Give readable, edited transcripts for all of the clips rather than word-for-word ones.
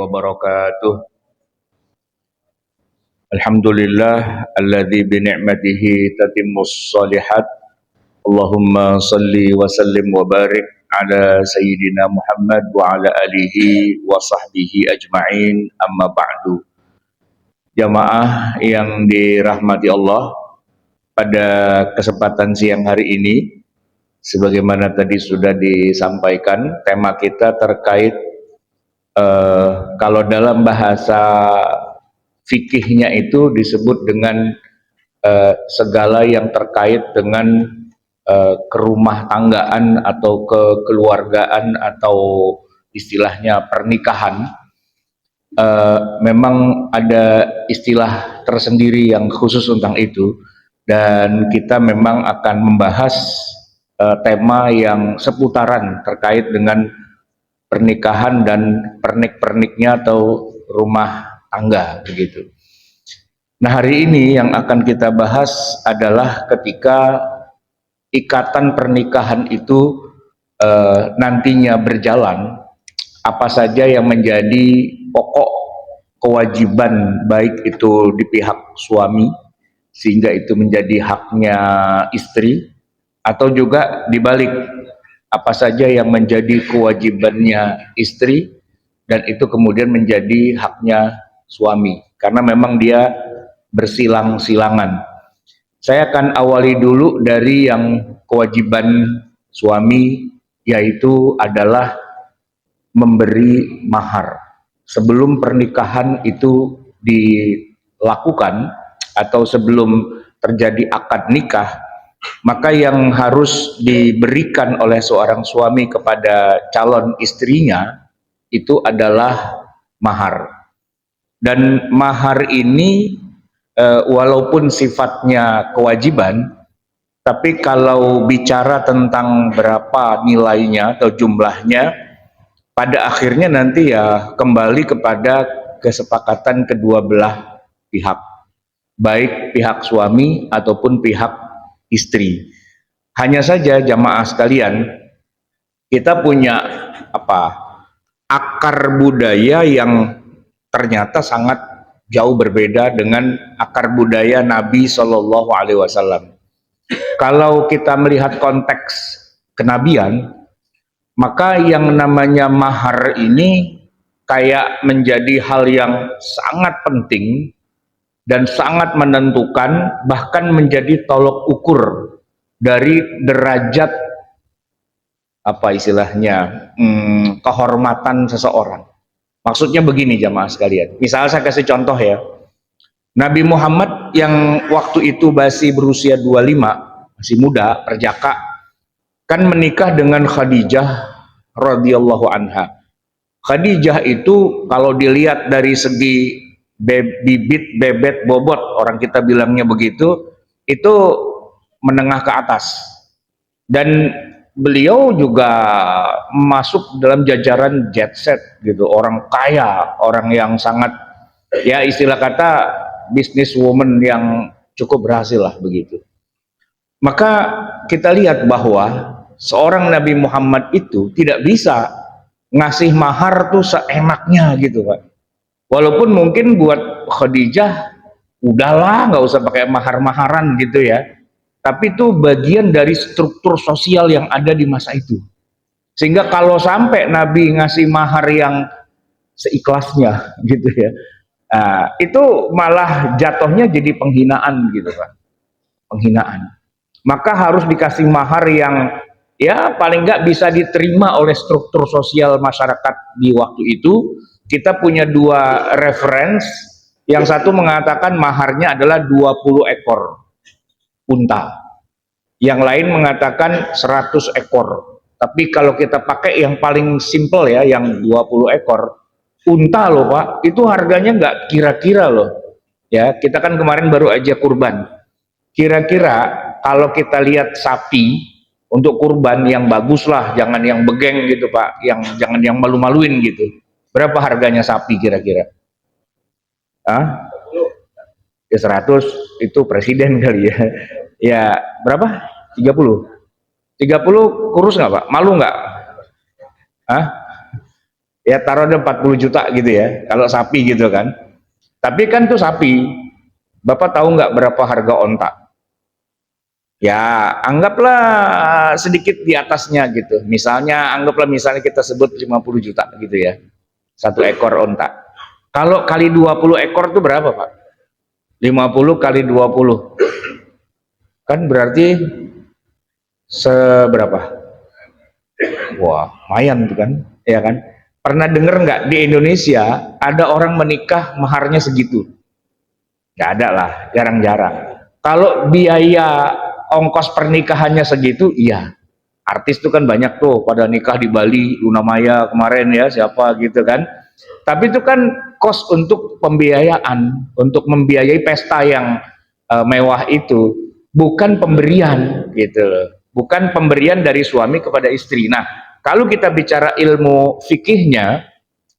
wabarakatuh. Alhamdulillah alladzi bi ni'matihi tatimmus shalihat. Allahumma salli wa sallim wa barik ala sayyidina Muhammad wa ala alihi wa sahbihi ajma'in, amma ba'du. Jamaah yang dirahmati Allah, pada kesempatan siang hari ini, sebagaimana tadi sudah disampaikan, tema kita terkait kalau dalam bahasa fikihnya itu disebut dengan segala yang terkait dengan kerumah tanggaan atau kekeluargaan atau istilahnya pernikahan. Memang ada istilah tersendiri yang khusus tentang itu, dan kita memang akan membahas tema yang seputaran terkait dengan pernikahan dan pernik-perniknya atau rumah tangga begitu. Nah, hari ini yang akan kita bahas adalah ketika ikatan pernikahan itu nantinya berjalan, apa saja yang menjadi pokok kewajiban baik itu di pihak suami sehingga itu menjadi haknya istri, atau juga dibalik, apa saja yang menjadi kewajibannya istri dan itu kemudian menjadi haknya suami, karena memang dia bersilang-silangan. Saya akan awali dulu dari yang kewajiban suami, yaitu adalah memberi mahar. Sebelum pernikahan itu dilakukan atau sebelum terjadi akad nikah, maka yang harus diberikan oleh seorang suami kepada calon istrinya itu adalah mahar. Dan mahar ini walaupun sifatnya kewajiban, tapi kalau bicara tentang berapa nilainya atau jumlahnya, pada akhirnya nanti ya kembali kepada kesepakatan kedua belah pihak, baik pihak suami ataupun pihak istri. Hanya saja jamaah sekalian, kita punya akar budaya yang ternyata sangat jauh berbeda dengan akar budaya Nabi Shallallahu Alaihi Wasallam. Kalau kita melihat konteks kenabian, maka yang namanya mahar ini kayak menjadi hal yang sangat penting dan sangat menentukan, bahkan menjadi tolok ukur dari derajat kehormatan seseorang. Maksudnya begini jamaah sekalian, misal saya kasih contoh ya, Nabi Muhammad yang waktu itu masih berusia 25, masih muda, perjaka, kan menikah dengan Khadijah radhiyallahu anha. Khadijah itu kalau dilihat dari segi bibit, bebet, bobot, orang kita bilangnya begitu, itu menengah ke atas. Dan beliau juga masuk dalam jajaran jet set gitu, orang kaya, orang yang sangat, ya istilah kata business woman yang cukup berhasil lah begitu. Maka kita lihat bahwa seorang Nabi Muhammad itu tidak bisa ngasih mahar tuh seenaknya gitu Pak. Walaupun mungkin buat Khadijah udahlah nggak usah pakai mahar-maharan gitu ya, tapi itu bagian dari struktur sosial yang ada di masa itu. Sehingga kalau sampai Nabi ngasih mahar yang seikhlasnya gitu ya, nah, itu malah jatuhnya jadi penghinaan gitu Pak, penghinaan. Maka harus dikasih mahar yang ya paling nggak bisa diterima oleh struktur sosial masyarakat di waktu itu. Kita punya dua reference, yang satu mengatakan maharnya adalah 20 ekor unta, yang lain mengatakan 100 ekor. Tapi kalau kita pakai yang paling simple ya, yang 20 ekor unta loh Pak, itu harganya nggak kira-kira loh ya. Kita kan kemarin baru aja kurban, kira-kira kalau kita lihat sapi untuk kurban yang bagus lah, jangan yang begeng gitu Pak, yang jangan yang malu-maluin gitu. Berapa harganya sapi kira-kira? Ya 100, itu presiden kali ya. Ya berapa? 30. 30 kurus nggak Pak? Malu nggak? Ya taruh ada 40 juta gitu ya, kalau sapi gitu kan. Tapi kan tuh sapi, Bapak tahu nggak berapa harga onta? Ya, anggaplah sedikit di atasnya gitu. Misalnya kita sebut 50 juta gitu ya. Satu ekor onta. Kalau kali 20 ekor itu berapa, Pak? 50 kali 20. Kan berarti seberapa? Wah, lumayan tuh kan, ya kan? Pernah denger nggak di Indonesia ada orang menikah maharnya segitu? Nggak ada lah, jarang-jarang. Kalau biaya ongkos pernikahannya segitu, iya. Artis tuh kan banyak tuh pada nikah di Bali, Luna Maya kemarin ya, siapa gitu kan. Tapi itu kan kos untuk pembiayaan, untuk membiayai pesta yang mewah itu, bukan pemberian gitu loh. Bukan pemberian dari suami kepada istri. Nah, kalau kita bicara ilmu fikihnya,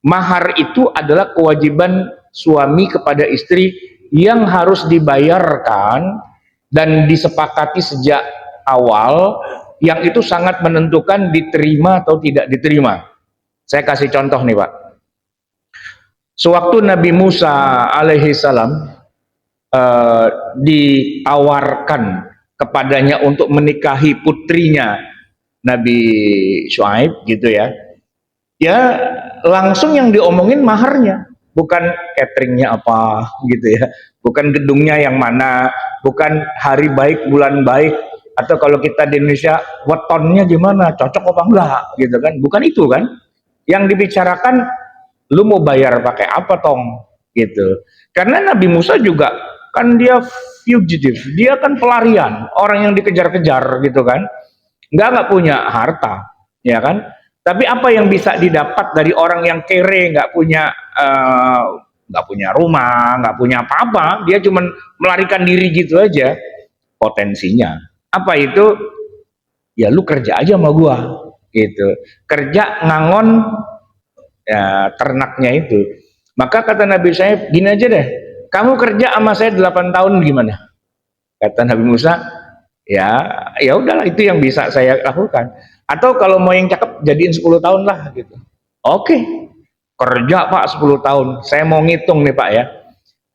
mahar itu adalah kewajiban suami kepada istri yang harus dibayarkan dan disepakati sejak awal, yang itu sangat menentukan diterima atau tidak diterima. Saya kasih contoh nih Pak. Sewaktu Nabi Musa alaihi salam ditawarkan kepadanya untuk menikahi putrinya Nabi Syuaib gitu ya, ya langsung yang diomongin maharnya, bukan cateringnya apa gitu ya, bukan gedungnya yang mana, bukan hari baik bulan baik, atau kalau kita di Indonesia wetonnya gimana, cocok apa enggak gitu kan, bukan itu kan yang dibicarakan. Lu mau bayar pakai apa tong gitu. Karena Nabi Musa juga kan dia fugitif, dia kan pelarian, orang yang dikejar-kejar gitu kan, nggak punya harta, ya kan. Tapi apa yang bisa didapat dari orang yang kere, nggak punya rumah, nggak punya apa-apa, dia cuma melarikan diri gitu aja. Potensinya apa itu? Ya lu kerja aja sama gua gitu, kerja ngangon ya, ternaknya itu. Maka kata Nabi saya, gini aja deh, kamu kerja sama saya 8 tahun gimana? Kata Nabi Musa, ya ya udahlah, itu yang bisa saya lakukan. Atau kalau mau yang cakep jadiin 10 tahun lah gitu. Oke, kerja Pak 10 tahun. Saya mau ngitung nih Pak ya.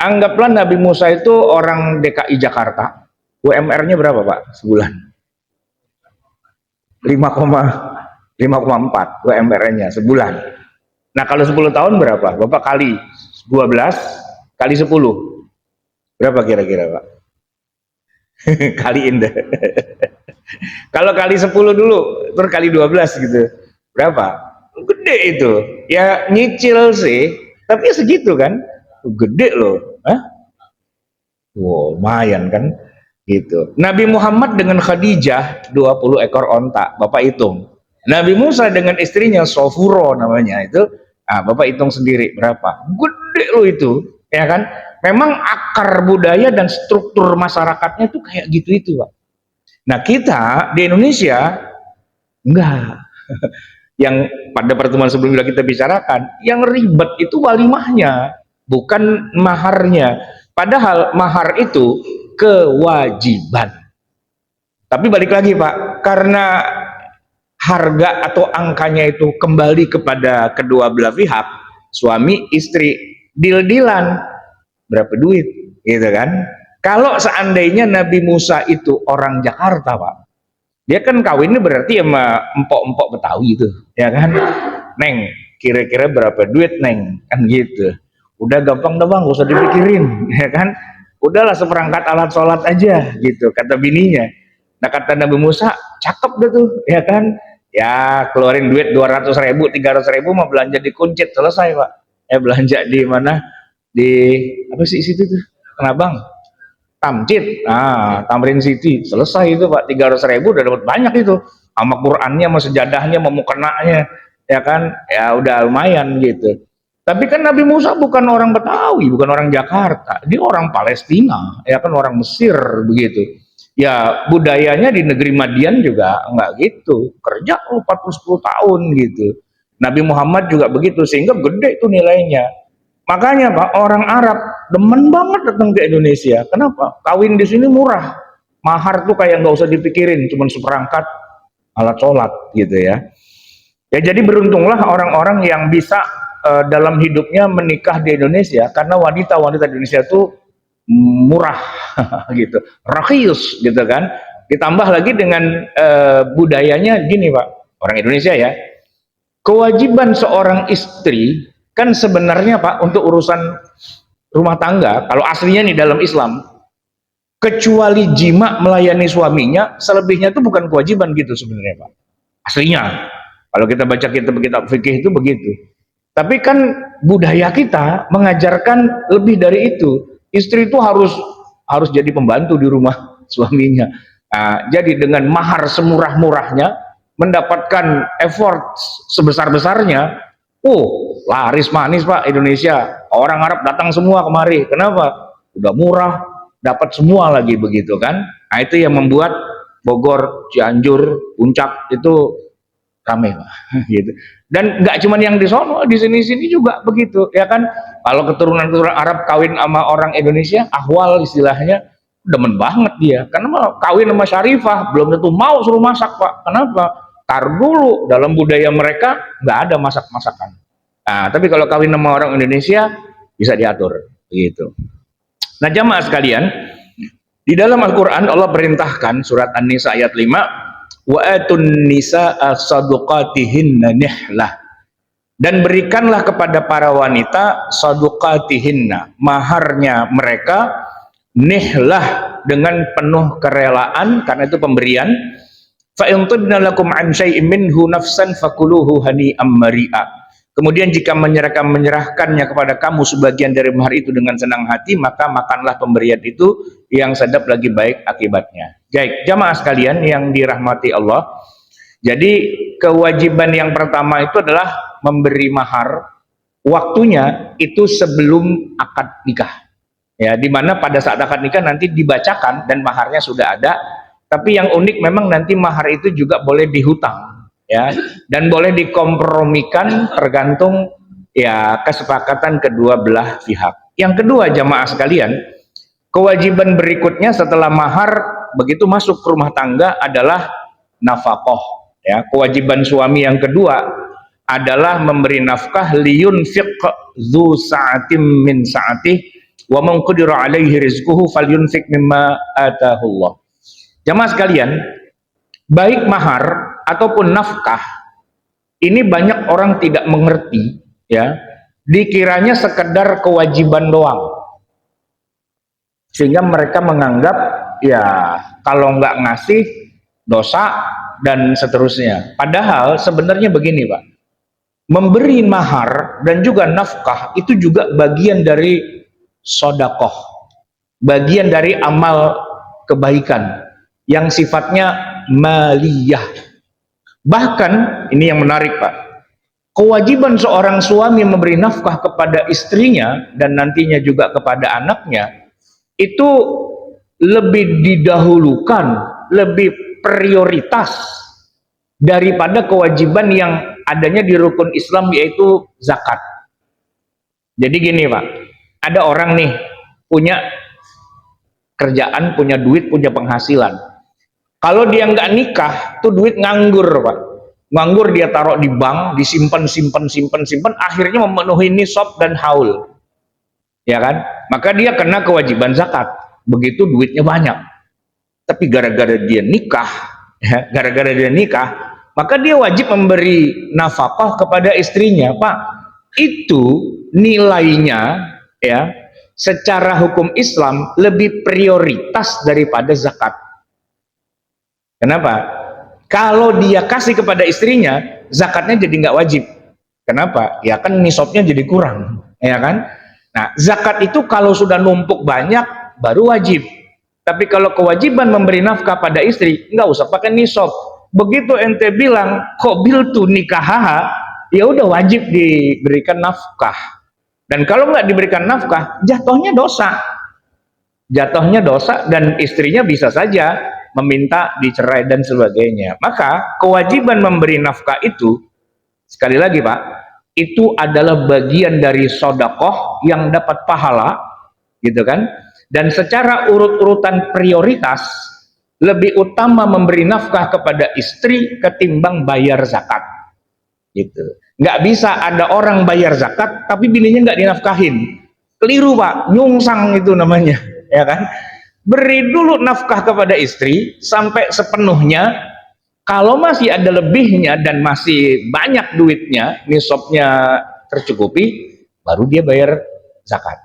Anggaplah Nabi Musa itu orang DKI Jakarta. UMR-nya berapa Pak sebulan? 5,4 UMR-nya sebulan. Nah kalau 10 tahun berapa? Bapak kali 12 kali 10. Berapa kira-kira Pak? Kaliin deh. Kalau kali 10 dulu, terus kali 12 gitu. Berapa? Gede itu. Ya nyicil sih, tapi segitu kan. Gede loh. Hah? Wow, lumayan kan? Gitu. Nabi Muhammad dengan Khadijah 20 ekor onta. Bapak hitung. Nabi Musa dengan istrinya Sofuro namanya itu, Bapak hitung sendiri berapa. Gede loh itu, ya kan? Memang akar budaya dan struktur masyarakatnya tuh kayak gitu itu, Pak. Nah, kita di Indonesia enggak. Yang pada pertemuan sebelumnya kita bicarakan, yang ribet itu walimahnya, bukan maharnya. Padahal mahar itu kewajiban. Tapi balik lagi Pak, karena harga atau angkanya itu kembali kepada kedua belah pihak, suami istri, deal-dealan berapa duit gitu kan. Kalau seandainya Nabi Musa itu orang Jakarta Pak, dia kan kawinnya berarti sama empok-empok Betawi itu, ya kan. Neng, kira-kira berapa duit Neng, kan gitu. Udah gampang dah bang, gak usah dipikirin, ya kan. Udahlah seperangkat alat sholat aja gitu, kata bininya. Nah kata Nabi Musa, cakep deh tuh, ya kan. Ya keluarin duit 200.000, 300.000 mau belanja di Kuncit, selesai Pak. Belanja di mana? Di apa sih situ tuh? Kenabang. Tamcit, Tamrin City, selesai itu Pak, 300.000 udah dapat banyak itu, sama Qurannya, sama sejadahnya, sama mukenanya, ya kan, ya udah lumayan gitu. Tapi kan Nabi Musa bukan orang Betawi, bukan orang Jakarta, dia orang Palestina, ya kan, orang Mesir begitu. Ya budayanya di negeri Madian juga enggak gitu, kerja 40-10 tahun gitu. Nabi Muhammad juga begitu, sehingga gede itu nilainya. Makanya Pak, orang Arab demen banget datang ke Indonesia. Kenapa? Kawin di sini murah. Mahar tuh kayak nggak usah dipikirin, cuma seperangkat alat sholat gitu ya. Ya, jadi beruntunglah orang-orang yang bisa dalam hidupnya menikah di Indonesia, karena wanita-wanita di Indonesia itu murah gitu, rakius gitu kan. Ditambah lagi dengan budayanya gini Pak, orang Indonesia ya, kewajiban seorang istri kan sebenarnya Pak untuk urusan rumah tangga, kalau aslinya nih dalam Islam, kecuali jima melayani suaminya, selebihnya itu bukan kewajiban gitu sebenarnya Pak. Aslinya. Kalau kita baca kitab-kitab fikih itu begitu. Tapi kan budaya kita mengajarkan lebih dari itu. Istri itu harus jadi pembantu di rumah suaminya. Nah, jadi dengan mahar semurah-murahnya, mendapatkan effort sebesar-besarnya, laris manis Pak Indonesia. Orang Arab datang semua kemari. Kenapa? Udah murah, dapat semua lagi begitu kan. Nah, itu yang membuat Bogor, Cianjur, Puncak itu rame Pak gitu. Dan nggak cuma yang di sono, di sini-sini juga begitu ya kan. Kalau keturunan-keturunan Arab kawin sama orang Indonesia, ahwal istilahnya, demen banget dia, karena kawin sama Syarifah belum tentu mau suruh masak Pak. Kenapa? Tar dulu, dalam budaya mereka nggak ada masak-masakan. Nah, tapi kalau kawin sama orang Indonesia bisa diatur begitu. Nah, jamaah sekalian, di dalam Al-Quran Allah perintahkan, surat An-Nisa ayat 5, wa atun nisaa sadaqatihinna nihlah, dan berikanlah kepada para wanita sadaqatihinna, maharnya mereka, nihlah, dengan penuh kerelaan, karena itu pemberian. Fa in tibna lakum an syai'in minhu nafsan fakuluhu hani'am mari'a. Kemudian jika menyerahkannya kepada kamu sebagian dari mahar itu dengan senang hati, maka makanlah pemberian itu yang sedap lagi baik akibatnya. Baik, jamaah sekalian yang dirahmati Allah. Jadi kewajiban yang pertama itu adalah memberi mahar. Waktunya itu sebelum akad nikah. Ya, di mana pada saat akad nikah nanti dibacakan dan maharnya sudah ada. Tapi yang unik memang nanti mahar itu juga boleh dihutang. Ya, dan boleh dikompromikan tergantung ya kesepakatan kedua belah pihak. Yang kedua jamaah sekalian, kewajiban berikutnya setelah mahar begitu masuk ke rumah tangga adalah nafkah. Ya, kewajiban suami yang kedua adalah memberi nafkah, liyunfiq dzu sa'atim min sa'atih wa man qadira alaihi rizquhu falyunfiq mimma atahullah. Jamaah sekalian, baik mahar ataupun nafkah ini banyak orang tidak mengerti, ya, dikiranya sekedar kewajiban doang, sehingga mereka menganggap ya kalau nggak ngasih dosa dan seterusnya. Padahal sebenarnya begini Pak, memberi mahar dan juga nafkah itu juga bagian dari sodakoh, bagian dari amal kebaikan yang sifatnya maliyah. Bahkan ini yang menarik Pak, kewajiban seorang suami memberi nafkah kepada istrinya dan nantinya juga kepada anaknya itu lebih didahulukan, lebih prioritas daripada kewajiban yang adanya di rukun Islam, yaitu zakat. Jadi gini Pak, ada orang nih punya kerjaan, punya duit, punya penghasilan. Kalau dia nggak nikah, tuh duit nganggur Pak. Nganggur, dia taruh di bank, disimpan, simpan, akhirnya memenuhi nisab dan haul. Ya kan? Maka dia kena kewajiban zakat. Begitu duitnya banyak. Tapi gara-gara dia nikah, ya, maka dia wajib memberi nafkah kepada istrinya, Pak. Itu nilainya ya, secara hukum Islam lebih prioritas daripada zakat. Kenapa? Kalau dia kasih kepada istrinya, zakatnya jadi nggak wajib. Kenapa? Ya kan nisabnya jadi kurang, ya kan? Nah, zakat itu kalau sudah numpuk banyak baru wajib. Tapi kalau kewajiban memberi nafkah pada istri, nggak usah pakai nisab. Begitu ente bilang qabiltu nikahaha, ya udah wajib diberikan nafkah. Dan kalau nggak diberikan nafkah, jatuhnya dosa. Jatuhnya dosa dan istrinya bisa saja meminta dicerai dan sebagainya. Maka kewajiban memberi nafkah itu, sekali lagi Pak, itu adalah bagian dari sodakoh yang dapat pahala, gitu kan? Dan secara urut-urutan prioritas, lebih utama memberi nafkah kepada istri ketimbang bayar zakat. gitu. Nggak bisa ada orang bayar zakat tapi bininya nggak dinafkahin, keliru Pak, nyungsang itu namanya, ya kan? Beri dulu nafkah kepada istri sampai sepenuhnya, kalau masih ada lebihnya dan masih banyak duitnya, nisabnya tercukupi, baru dia bayar zakat.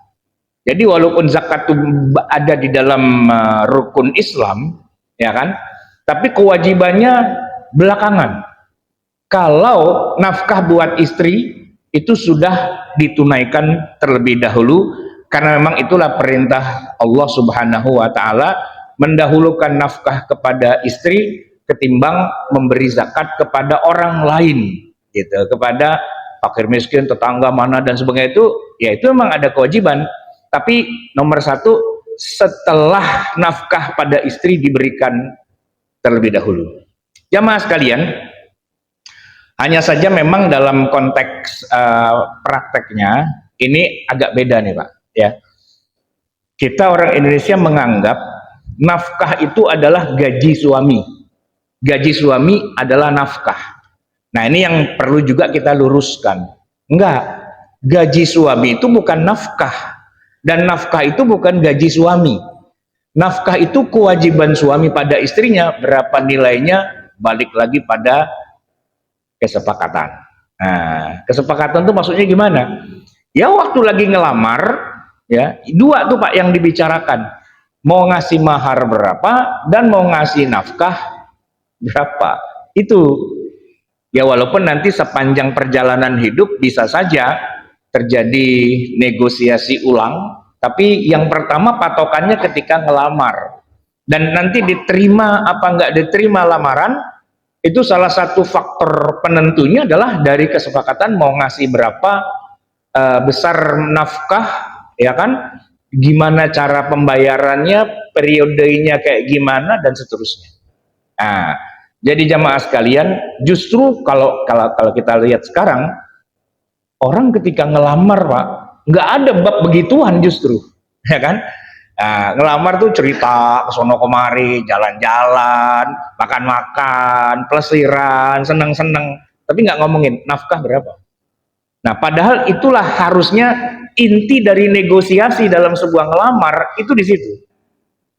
Jadi walaupun zakat itu ada di dalam rukun Islam, ya kan, tapi kewajibannya belakangan. Kalau nafkah buat istri itu sudah ditunaikan terlebih dahulu, karena memang itulah perintah Allah Subhanahu wa taala, mendahulukan nafkah kepada istri ketimbang memberi zakat kepada orang lain, gitu, kepada fakir miskin, tetangga mana dan sebagainya. Itu ya itu memang ada kewajiban, tapi nomor satu, setelah nafkah pada istri diberikan terlebih dahulu. Jamaah sekalian, hanya saja memang dalam konteks prakteknya ini agak beda nih Pak, ya. Kita orang Indonesia menganggap nafkah itu adalah gaji suami. Gaji suami adalah nafkah. Nah, ini yang perlu juga kita luruskan. Enggak, gaji suami itu bukan nafkah, dan nafkah itu bukan gaji suami. Nafkah itu kewajiban suami pada istrinya, berapa nilainya balik lagi pada kesepakatan. Nah, kesepakatan itu maksudnya gimana? Ya waktu lagi ngelamar, ya dua tuh Pak yang dibicarakan, mau ngasih mahar berapa dan mau ngasih nafkah berapa. Itu ya, walaupun nanti sepanjang perjalanan hidup bisa saja terjadi negosiasi ulang, tapi yang pertama patokannya ketika ngelamar, dan nanti diterima apa nggak diterima lamaran, itu salah satu faktor penentunya adalah dari kesepakatan mau ngasih berapa besar nafkah, ya kan, gimana cara pembayarannya, periodenya kayak gimana, dan seterusnya. Nah, jadi jamaah sekalian, justru kalau kita lihat sekarang, orang ketika ngelamar Pak, nggak ada bab begituan justru, ya kan? Nah, ngelamar tuh cerita kesono kemari, jalan-jalan, makan-makan, pelesiran, seneng-seneng, tapi nggak ngomongin nafkah berapa. Nah, padahal itulah harusnya inti dari negosiasi dalam sebuah ngelamar, itu di situ.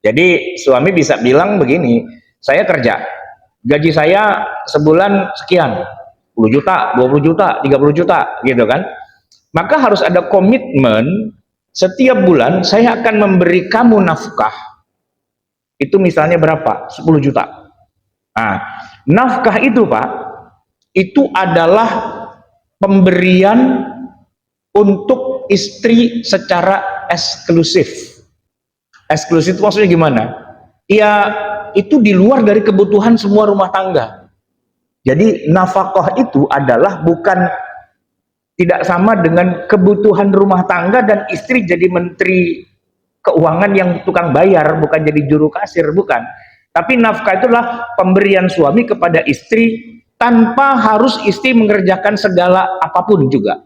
Jadi suami bisa bilang begini, saya kerja, gaji saya sebulan sekian, 10 juta, 20 juta, 30 juta, gitu kan. Maka harus ada komitmen, setiap bulan saya akan memberi kamu nafkah. Itu misalnya berapa? 10 juta. Nah, nafkah itu Pak, itu adalah pemberian untuk istri secara eksklusif. Eksklusif itu maksudnya gimana? Ya, itu di luar dari kebutuhan semua rumah tangga. Jadi nafkah itu adalah bukan, tidak sama dengan kebutuhan rumah tangga dan istri jadi menteri keuangan yang tukang bayar, bukan jadi juru kasir, bukan. Tapi nafkah itulah pemberian suami kepada istri tanpa harus istri mengerjakan segala apapun juga.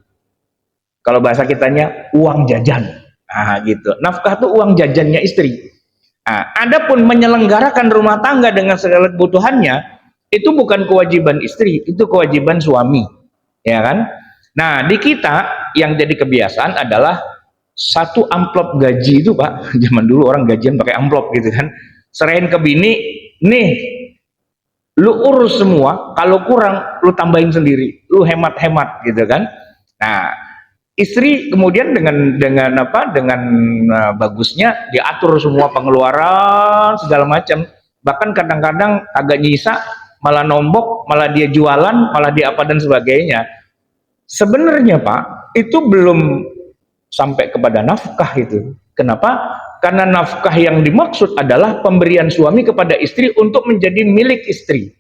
Kalau bahasa kitanya uang jajan. Nah, gitu. Nafkah itu uang jajannya istri. Nah, adapun menyelenggarakan rumah tangga dengan segala kebutuhannya, itu bukan kewajiban istri, itu kewajiban suami. Ya kan? Nah, di kita yang jadi kebiasaan adalah satu amplop gaji itu Pak. Zaman dulu orang gajian pakai amplop gitu kan. Serahin ke bini, nih lu urus semua, kalau kurang lu tambahin sendiri, lu hemat-hemat gitu kan. Nah, istri kemudian dengan bagusnya diatur semua pengeluaran segala macam, bahkan kadang-kadang agak nyisa, malah nombok, malah dia jualan, malah dia apa dan sebagainya. Sebenarnya Pak, itu belum sampai kepada nafkah itu. Kenapa? Karena nafkah yang dimaksud adalah pemberian suami kepada istri untuk menjadi milik istri.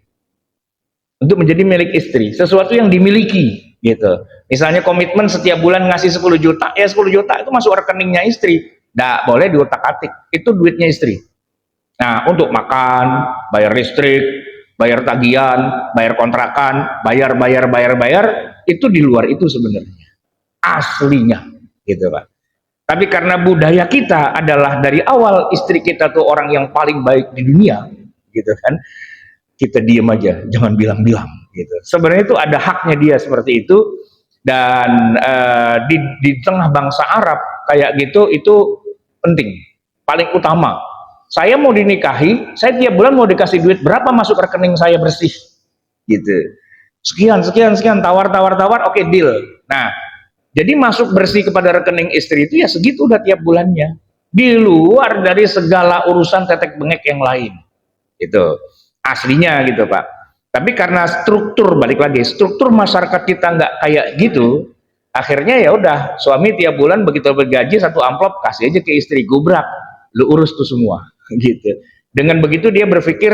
Untuk menjadi milik istri, sesuatu yang dimiliki gitu. Misalnya komitmen setiap bulan ngasih 10 juta, ya 10 juta itu masuk rekeningnya istri. Nggak boleh diutak-atik, itu duitnya istri. Nah, untuk makan, bayar listrik, bayar tagihan, bayar kontrakan, bayar, itu di luar itu sebenarnya. Aslinya gitu Pak. Tapi karena budaya kita adalah dari awal istri kita tuh orang yang paling baik di dunia, gitu kan, kita diem aja, jangan bilang-bilang, gitu. Sebenarnya itu ada haknya dia seperti itu, dan di tengah bangsa Arab kayak gitu itu penting, paling utama. Saya mau dinikahi, saya tiap bulan mau dikasih duit berapa masuk rekening saya bersih, gitu. Sekian, sekian, sekian, tawar, tawar, tawar, oke, deal. Nah, jadi masuk bersih kepada rekening istri itu ya segitu udah tiap bulannya. Di luar dari segala urusan tetek bengek yang lain. Itu aslinya gitu Pak. Tapi karena struktur, balik lagi, struktur masyarakat kita nggak kayak gitu, akhirnya ya udah suami tiap bulan begitu bergaji satu amplop kasih aja ke istri, gubrak, lu urus tuh semua gitu. Dengan begitu dia berpikir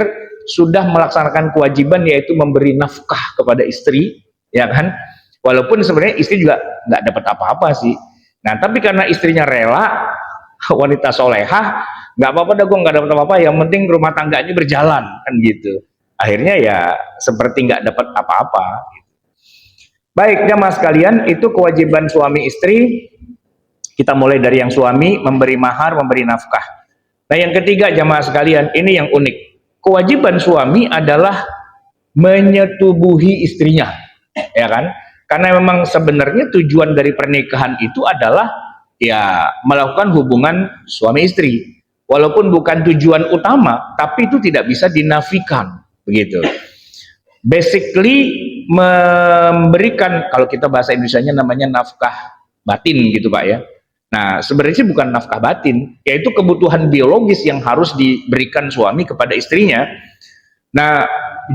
sudah melaksanakan kewajiban yaitu memberi nafkah kepada istri, ya kan? Walaupun sebenarnya istri juga nggak dapat apa-apa sih. Nah tapi karena istrinya rela, wanita solehah, nggak apa-apa dah gue nggak dapat apa-apa, yang penting rumah tangganya berjalan kan gitu. Akhirnya ya seperti nggak dapat apa-apa. Baik jamaah sekalian, itu kewajiban suami istri. Kita mulai dari yang suami, memberi mahar, memberi nafkah. Nah yang ketiga jamaah sekalian, ini yang unik. Kewajiban suami adalah menyetubuhi istrinya, ya kan? Karena memang sebenarnya tujuan dari pernikahan itu adalah ya melakukan hubungan suami istri. Walaupun bukan tujuan utama, tapi itu tidak bisa dinafikan, begitu. Basically memberikan, kalau kita bahasa Indonesianya namanya nafkah batin gitu Pak ya. Nah sebenarnya bukan nafkah batin, yaitu kebutuhan biologis yang harus diberikan suami kepada istrinya. Nah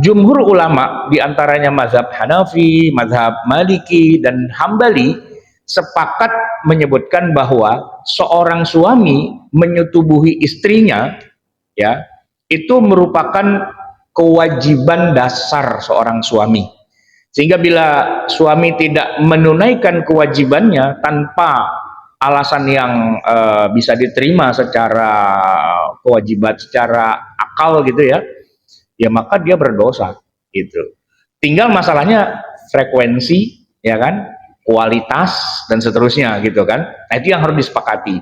jumhur ulama diantaranya mazhab Hanafi, mazhab Maliki dan Hambali sepakat menyebutkan bahwa seorang suami menyetubuhi istrinya ya itu merupakan kewajiban dasar seorang suami, sehingga bila suami tidak menunaikan kewajibannya tanpa alasan yang bisa diterima secara kewajiban secara akal gitu ya, ya maka dia berdosa gitu. Tinggal masalahnya frekuensi ya kan, kualitas dan seterusnya gitu kan. Nah itu yang harus disepakati.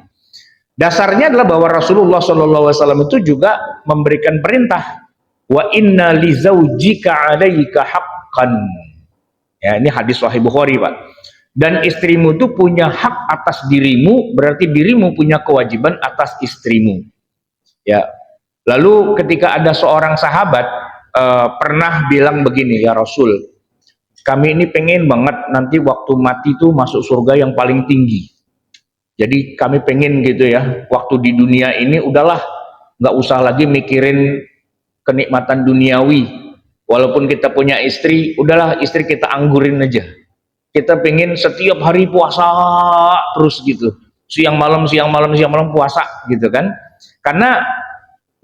Dasarnya adalah bahwa Rasulullah SAW itu juga memberikan perintah, wa inna li zaujika 'alaika haqqan. Ya, ini hadis Sahih Bukhari, Pak. Dan istrimu itu punya hak atas dirimu, berarti dirimu punya kewajiban atas istrimu. Ya. Lalu ketika ada seorang sahabat pernah bilang begini, ya Rasul, kami ini pengen banget nanti waktu mati itu masuk surga yang paling tinggi. Jadi kami pengen gitu ya, waktu di dunia ini udahlah nggak usah lagi mikirin kenikmatan duniawi. Walaupun kita punya istri, udahlah istri kita anggurin aja. Kita pengen setiap hari puasa terus gitu, siang malam siang malam siang malam puasa gitu kan. Karena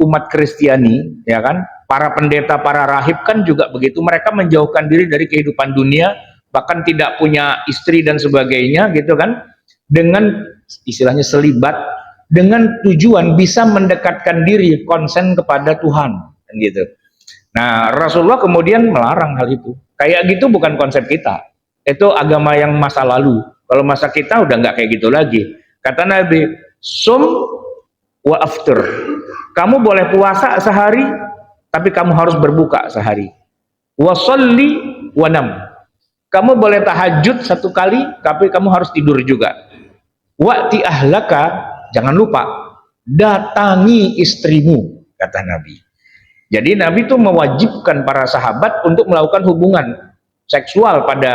umat Kristiani ya kan, para pendeta, para rahib kan juga begitu, mereka menjauhkan diri dari kehidupan dunia, bahkan tidak punya istri dan sebagainya gitu kan, dengan istilahnya selibat, dengan tujuan bisa mendekatkan diri konsen kepada Tuhan kan gitu. Nah Rasulullah kemudian melarang hal itu. Kayak gitu bukan konsep kita, itu agama yang masa lalu. Kalau masa kita udah nggak kayak gitu lagi. Kata Nabi, sum wa after, kamu boleh puasa sehari tapi kamu harus berbuka sehari. Wasolli wanam, kamu boleh tahajud satu kali tapi kamu harus tidur juga. Wa'ti ahlaka, jangan lupa datangi istrimu, kata Nabi. Jadi Nabi itu mewajibkan para sahabat untuk melakukan hubungan seksual pada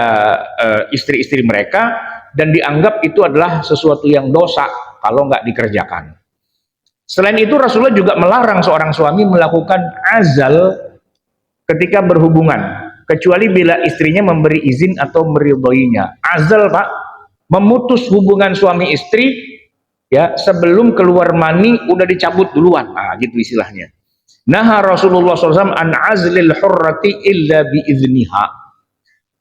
istri-istri mereka, dan dianggap itu adalah sesuatu yang dosa kalau nggak dikerjakan. Selain itu Rasulullah juga melarang seorang suami melakukan azal ketika berhubungan, kecuali bila istrinya memberi izin atau meridhoinya. Azal Pak, memutus hubungan suami istri ya sebelum keluar mani udah dicabut duluan, nah gitu istilahnya. Nah Rasulullah SAW an azlil hurrati illa biizniha.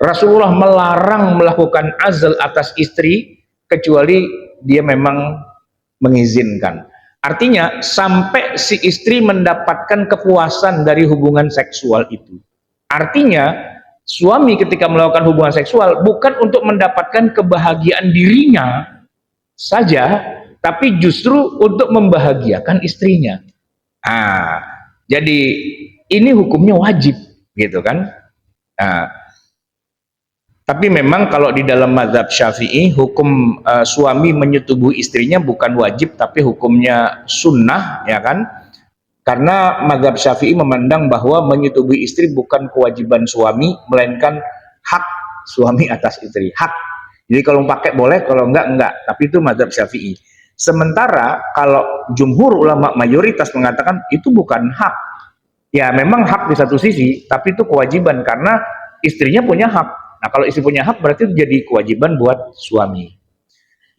Rasulullah melarang melakukan azal atas istri kecuali dia memang mengizinkan. Artinya sampai si istri mendapatkan kepuasan dari hubungan seksual itu. Artinya suami ketika melakukan hubungan seksual bukan untuk mendapatkan kebahagiaan dirinya saja, tapi justru untuk membahagiakan istrinya. Nah, jadi ini hukumnya wajib gitu kan. Nah, tapi memang kalau di dalam mazhab Syafi'i, hukum suami menyetubuhi istrinya bukan wajib, tapi hukumnya sunnah, ya kan? Karena mazhab Syafi'i memandang bahwa menyetubuhi istri bukan kewajiban suami, melainkan hak suami atas istri. Hak. Jadi kalau pakai boleh, kalau enggak. Tapi itu mazhab Syafi'i. Sementara kalau jumhur ulama mayoritas mengatakan itu bukan hak. Ya memang hak di satu sisi, tapi itu kewajiban karena istrinya punya hak. Nah kalau istri punya hak berarti itu jadi kewajiban buat suami.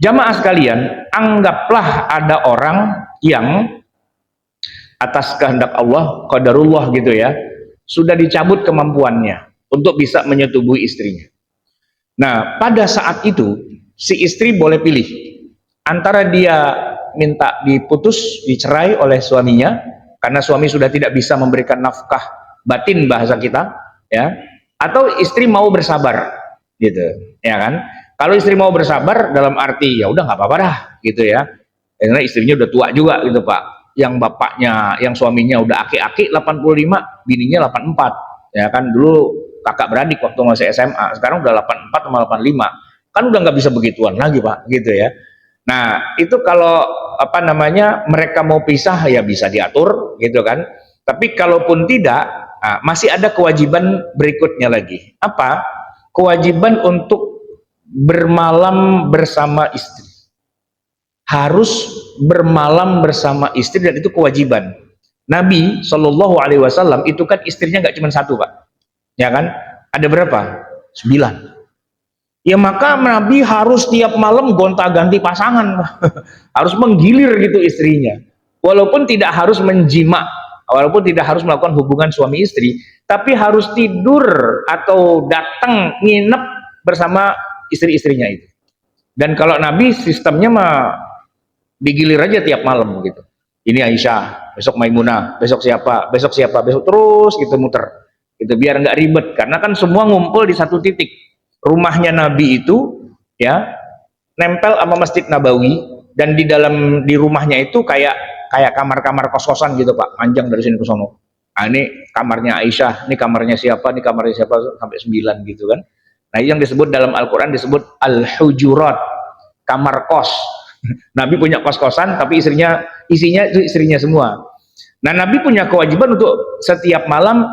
Jamaah sekalian, anggaplah ada orang yang atas kehendak Allah, qadarullah gitu ya, sudah dicabut kemampuannya untuk bisa menyetubuhi istrinya. Nah pada saat itu si istri boleh pilih antara dia minta diputus, dicerai oleh suaminya karena suami sudah tidak bisa memberikan nafkah batin bahasa kita, ya, atau istri mau bersabar, gitu, ya kan? Kalau istri mau bersabar dalam arti ya udah nggak apa-apa dah, gitu ya, karena istrinya udah tua juga, gitu Pak. Yang bapaknya, yang suaminya udah aki-aki 85, bininya 84, ya kan? Dulu kakak beradik waktu masih SMA, sekarang udah 84 sama 85, kan udah nggak bisa begituan lagi Pak, gitu ya. Nah itu kalau apa namanya mereka mau pisah ya bisa diatur, gitu kan? Tapi kalaupun tidak, nah, masih ada kewajiban berikutnya lagi. Apa? Kewajiban untuk bermalam bersama istri. Harus bermalam bersama istri dan itu kewajiban. Nabi Shallallahu Alaihi Wasallam itu kan istrinya nggak cuma satu Pak, ya kan? Ada berapa? 9. Ya maka Nabi harus tiap malam gonta-ganti pasangan, harus menggilir gitu istrinya. Walaupun tidak harus menjima, walaupun tidak harus melakukan hubungan suami istri, tapi harus tidur atau datang nginep bersama istri-istrinya itu. Dan kalau Nabi sistemnya mah digilir aja tiap malam gitu. Ini Aisyah, besok Maimunah, besok siapa, besok siapa, besok terus gitu muter. Gitu biar nggak ribet karena kan semua ngumpul di satu titik. Rumahnya Nabi itu ya nempel sama Masjid Nabawi dan di rumahnya itu kayak kamar-kamar kos-kosan gitu Pak, panjang dari sini ke sono. Nah, ini kamarnya Aisyah, ini kamarnya siapa, ini kamarnya siapa sampai 9 gitu kan. Nah, yang disebut dalam Al-Qur'an disebut al-hujurat, kamar kos. Nabi punya kos-kosan tapi isinya itu istrinya semua. Nah, Nabi punya kewajiban untuk setiap malam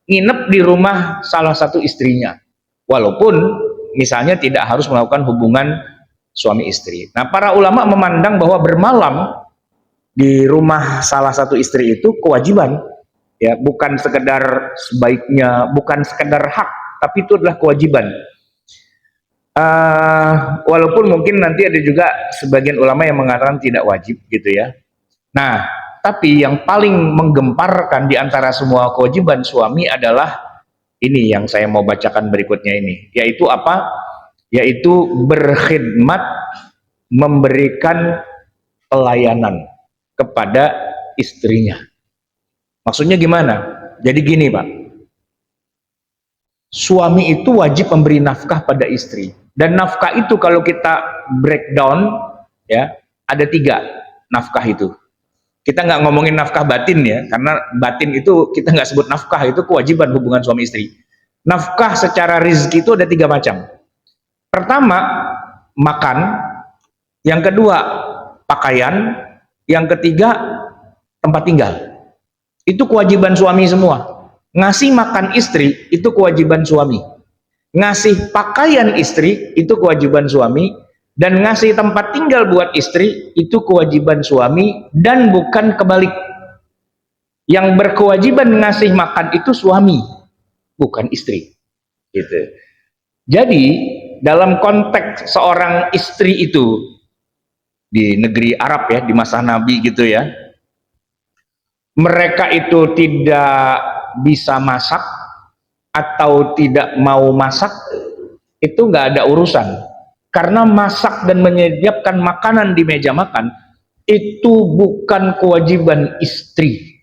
nginep di rumah salah satu istrinya. Walaupun misalnya tidak harus melakukan hubungan suami istri. Nah, para ulama memandang bahwa bermalam di rumah salah satu istri itu kewajiban, ya, bukan sekedar sebaiknya, bukan sekedar hak, tapi itu adalah kewajiban. Walaupun mungkin nanti ada juga sebagian ulama yang mengatakan tidak wajib, gitu ya. Nah, tapi yang paling menggemparkan di antara semua kewajiban suami adalah ini yang saya mau bacakan berikutnya ini, yaitu apa? Yaitu berkhidmat, memberikan pelayanan kepada istrinya. Maksudnya gimana? Jadi gini Pak, suami itu wajib memberi nafkah pada istri, dan nafkah itu kalau kita breakdown ya ada 3 nafkah itu. Kita nggak ngomongin nafkah batin ya, karena batin itu kita nggak sebut nafkah, itu kewajiban hubungan suami istri. Nafkah secara rizki itu ada 3 macam. Pertama, makan. Yang kedua, pakaian. Yang ketiga, tempat tinggal. Itu kewajiban suami semua. Ngasih makan istri, itu kewajiban suami. Ngasih pakaian istri, itu kewajiban suami. Dan ngasih tempat tinggal buat istri itu kewajiban suami dan bukan kebalik. Yang berkewajiban ngasih makan itu suami, bukan istri. Gitu. Jadi dalam konteks seorang istri itu di negeri Arab ya, di masa Nabi gitu ya, mereka itu tidak bisa masak atau tidak mau masak, itu nggak ada urusan. Karena masak dan menyediakan makanan di meja makan itu bukan kewajiban istri,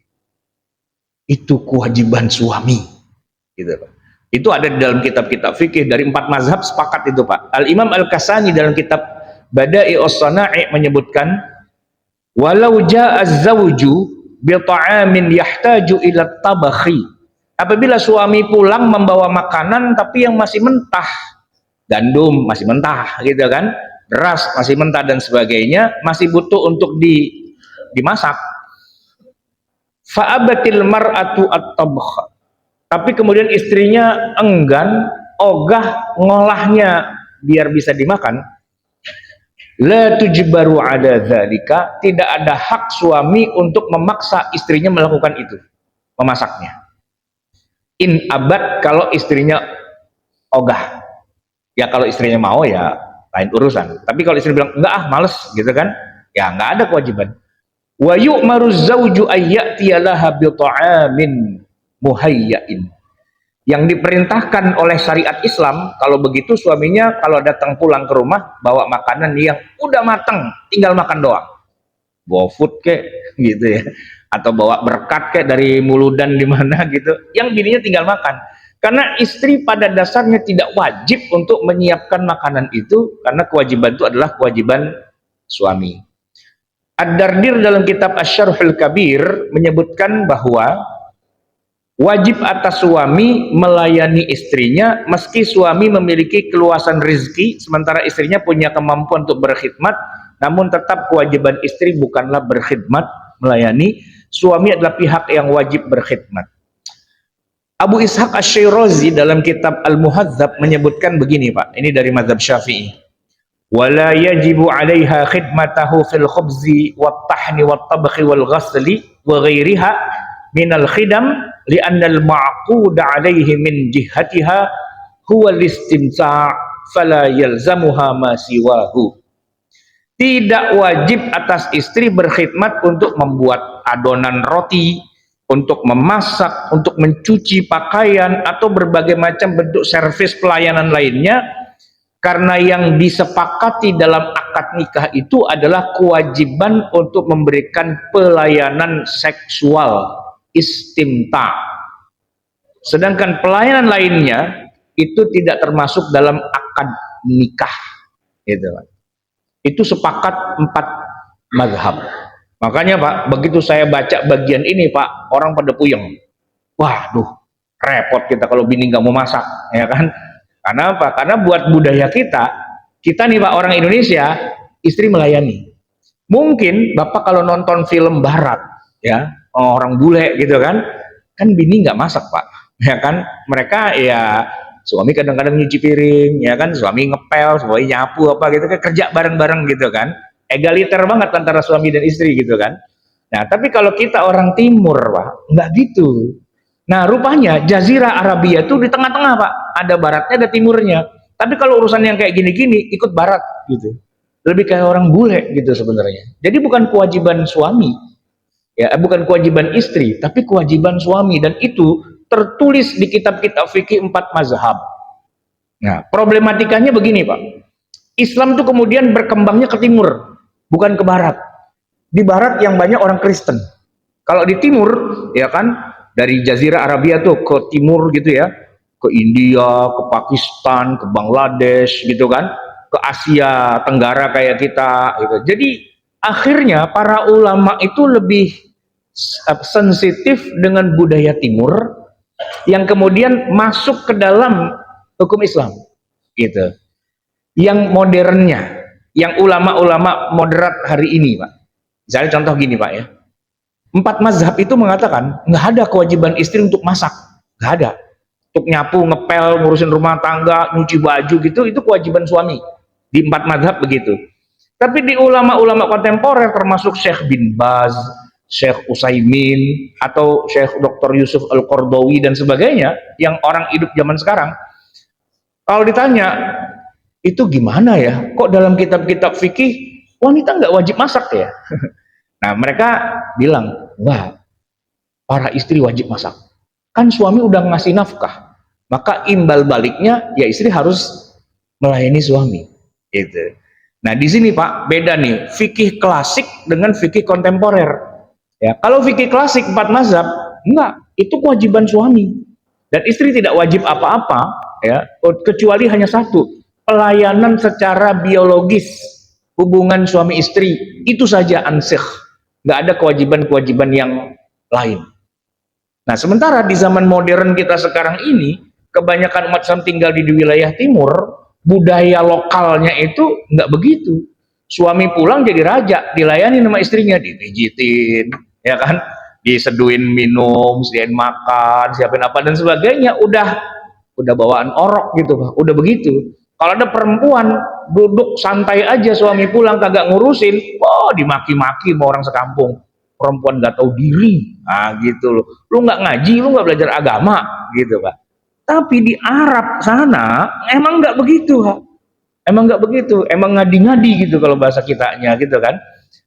itu kewajiban suami, gitu Pak. Itu ada di dalam kitab-kitab fikih dari 4 mazhab sepakat itu Pak. Al-Imam Al-Kasani dalam kitab Bada'i'us Shana'i menyebutkan, walau ja'a az-zawju bi ta'amin yahtaju ila tabakhi Apabila suami pulang membawa makanan tapi yang masih mentah, gandum masih mentah gitu kan, beras masih mentah dan sebagainya, masih butuh untuk dimasak. Fa'abatil mar'atu at-tabkh. Tapi kemudian istrinya enggan, ogah ngolahnya biar bisa dimakan. La tujbaru ada dzalika, tidak ada hak suami untuk memaksa istrinya melakukan itu, memasaknya. In abad, kalau istrinya ogah. Ya kalau istrinya mau ya lain urusan. Tapi kalau istri bilang enggak males gitu kan, ya enggak ada kewajiban. Wa yu'maru zauju ayyatiyalaha bi ta'amin muhayyain. Yang diperintahkan oleh syariat Islam, kalau begitu suaminya kalau datang pulang ke rumah bawa makanan yang udah matang, tinggal makan doang. Bawa food kek gitu ya, atau bawa berkat kek dari Muludan di mana gitu, yang bininya tinggal makan. Karena istri pada dasarnya tidak wajib untuk menyiapkan makanan itu, karena kewajiban itu adalah kewajiban suami. Ad-Dardir dalam kitab Asy-Syarhul Kabir menyebutkan bahwa wajib atas suami melayani istrinya meski suami memiliki keluasan rezeki sementara istrinya punya kemampuan untuk berkhidmat, namun tetap kewajiban istri bukanlah berkhidmat melayani, suami adalah pihak yang wajib berkhidmat. Abu Ishaq Asy-Syirazi dalam kitab Al-Muhadzab menyebutkan begini Pak, ini dari mazhab Syafi'i. Wala yajibu 'alaiha khidmatahu fil khubzi wat tahni wat tabkhi wal ghasli wa ghairiha minal khidam li'anna al-ma'qud 'alaihi min jihatiha huwa al-istimta' fala yalzamuha ma siwahu. Tidak wajib atas istri berkhidmat untuk membuat adonan roti, untuk memasak, untuk mencuci pakaian, atau berbagai macam bentuk servis pelayanan lainnya, karena yang disepakati dalam akad nikah itu adalah kewajiban untuk memberikan pelayanan seksual, istimta. Sedangkan pelayanan lainnya itu tidak termasuk dalam akad nikah. Gitu. Itu sepakat 4 mazhab. Makanya Pak, begitu saya baca bagian ini Pak, orang pada puyeng. Waduh, repot kita kalau bini nggak mau masak, ya kan? Karena apa? Karena buat budaya kita nih Pak, orang Indonesia, istri melayani. Mungkin Bapak kalau nonton film Barat, ya orang bule gitu kan bini nggak masak Pak, ya kan? Mereka ya suami kadang-kadang nyuci piring, ya kan? Suami ngepel, suami nyapu apa gitu, kan kerja bareng-bareng gitu kan? Egaliter banget antara suami dan istri gitu kan. Nah tapi kalau kita orang timur Pak, nggak gitu. Nah rupanya Jazirah Arabia itu di tengah-tengah Pak, ada baratnya ada timurnya. Tapi kalau urusan yang kayak gini-gini ikut barat gitu, lebih kayak orang bule gitu sebenarnya. Jadi bukan kewajiban suami, ya bukan kewajiban istri, tapi kewajiban suami, dan itu tertulis di kitab-kitab fikih 4 mazhab. Nah problematikanya begini Pak, Islam itu kemudian berkembangnya ke timur, bukan ke barat. Di barat yang banyak orang Kristen. Kalau di timur, ya kan, dari Jazirah Arabia tuh ke timur gitu ya, ke India, ke Pakistan, ke Bangladesh gitu kan, ke Asia Tenggara kayak kita gitu. Jadi akhirnya para ulama itu lebih sensitif dengan budaya timur yang kemudian masuk ke dalam hukum Islam gitu. Yang modernnya, yang ulama-ulama moderat hari ini Pak, misalnya contoh gini Pak ya, 4 mazhab itu mengatakan nggak ada kewajiban istri untuk masak, nggak ada. Untuk nyapu, ngepel, ngurusin rumah tangga, nyuci baju gitu, itu kewajiban suami. Di 4 mazhab begitu. Tapi di ulama-ulama kontemporer termasuk Syekh bin Baz, Syekh Utsaimin, atau Syekh Dr. Yusuf Al-Qardawi dan sebagainya, yang orang hidup zaman sekarang, kalau ditanya itu gimana ya, kok dalam kitab-kitab fikih wanita nggak wajib masak ya? Nah mereka bilang, wah para istri wajib masak, kan suami udah ngasih nafkah, maka imbal baliknya ya istri harus melayani suami gitu. Nah di sini Pak beda nih fikih klasik dengan fikih kontemporer ya. Kalau fikih klasik 4 mazhab enggak, itu kewajiban suami, dan istri tidak wajib apa-apa ya, kecuali hanya satu, pelayanan secara biologis, hubungan suami istri itu saja ansih, nggak ada kewajiban-kewajiban yang lain. Nah, sementara di zaman modern kita sekarang ini, kebanyakan umat Islam tinggal di wilayah timur, budaya lokalnya itu nggak begitu. Suami pulang jadi raja, dilayani sama istrinya, dipijitin, ya kan, diseduin minum, sediain makan, siapin apa dan sebagainya. Udah bawaan orok gitu, Pak. Udah begitu. Kalau ada perempuan duduk santai aja, suami pulang kagak ngurusin, oh dimaki-maki sama orang sekampung. Perempuan nggak tahu diri, nah gitu loh. Lu nggak ngaji, lu nggak belajar agama, gitu Pak. Tapi di Arab sana emang nggak begitu, Pak. Emang nggak begitu, emang ngadi-ngadi gitu kalau bahasa kitanya, gitu kan.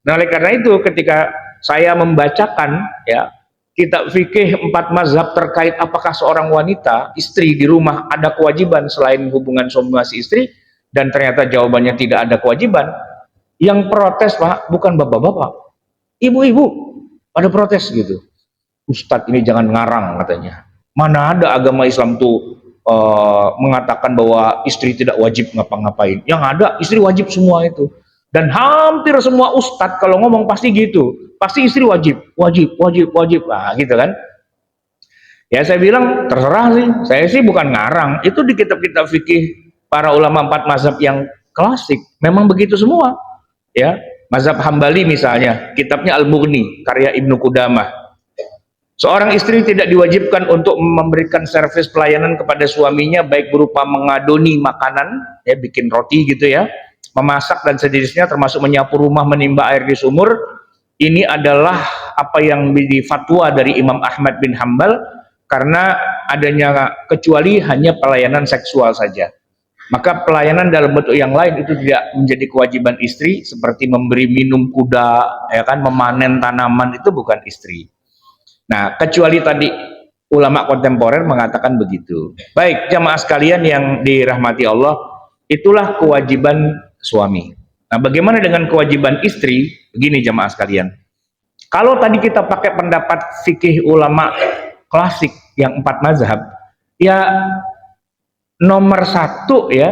Nah, oleh karena itu ketika saya membacakan ya kitab fikih 4 mazhab terkait apakah seorang wanita istri di rumah ada kewajiban selain hubungan suami istri, dan ternyata jawabannya tidak ada kewajiban, yang protes Pak bukan bapak-bapak, ibu-ibu pada protes gitu. Ustadz ini jangan ngarang katanya, mana ada agama Islam tuh mengatakan bahwa istri tidak wajib ngapa-ngapain. Yang ada istri wajib semua itu. Dan hampir semua ustadz kalau ngomong pasti gitu, pasti istri wajib, wajib, wajib, wajib, nah gitu kan. Ya saya bilang terserah sih, saya sih bukan ngarang, itu di kitab-kitab fikih para ulama 4 mazhab yang klasik, memang begitu semua. Ya, mazhab Hambali misalnya, kitabnya Al-Mughni, karya Ibnu Qudamah. Seorang istri tidak diwajibkan untuk memberikan servis pelayanan kepada suaminya, baik berupa mengadoni makanan, ya bikin roti gitu ya, memasak dan sejenisnya, termasuk menyapu rumah, menimba air di sumur. Ini adalah apa yang menjadi fatwa dari Imam Ahmad bin Hambal, karena adanya kecuali hanya pelayanan seksual saja. Maka pelayanan dalam bentuk yang lain itu tidak menjadi kewajiban istri, seperti memberi minum kuda, ya kan, memanen tanaman, itu bukan istri. Nah, kecuali tadi ulama kontemporer mengatakan begitu. Baik, jamaah sekalian yang dirahmati Allah, itulah kewajiban suami. Nah, bagaimana dengan kewajiban istri? Begini jamaah sekalian. Kalau tadi kita pakai pendapat fikih ulama klasik yang 4 mazhab, ya nomor 1 ya,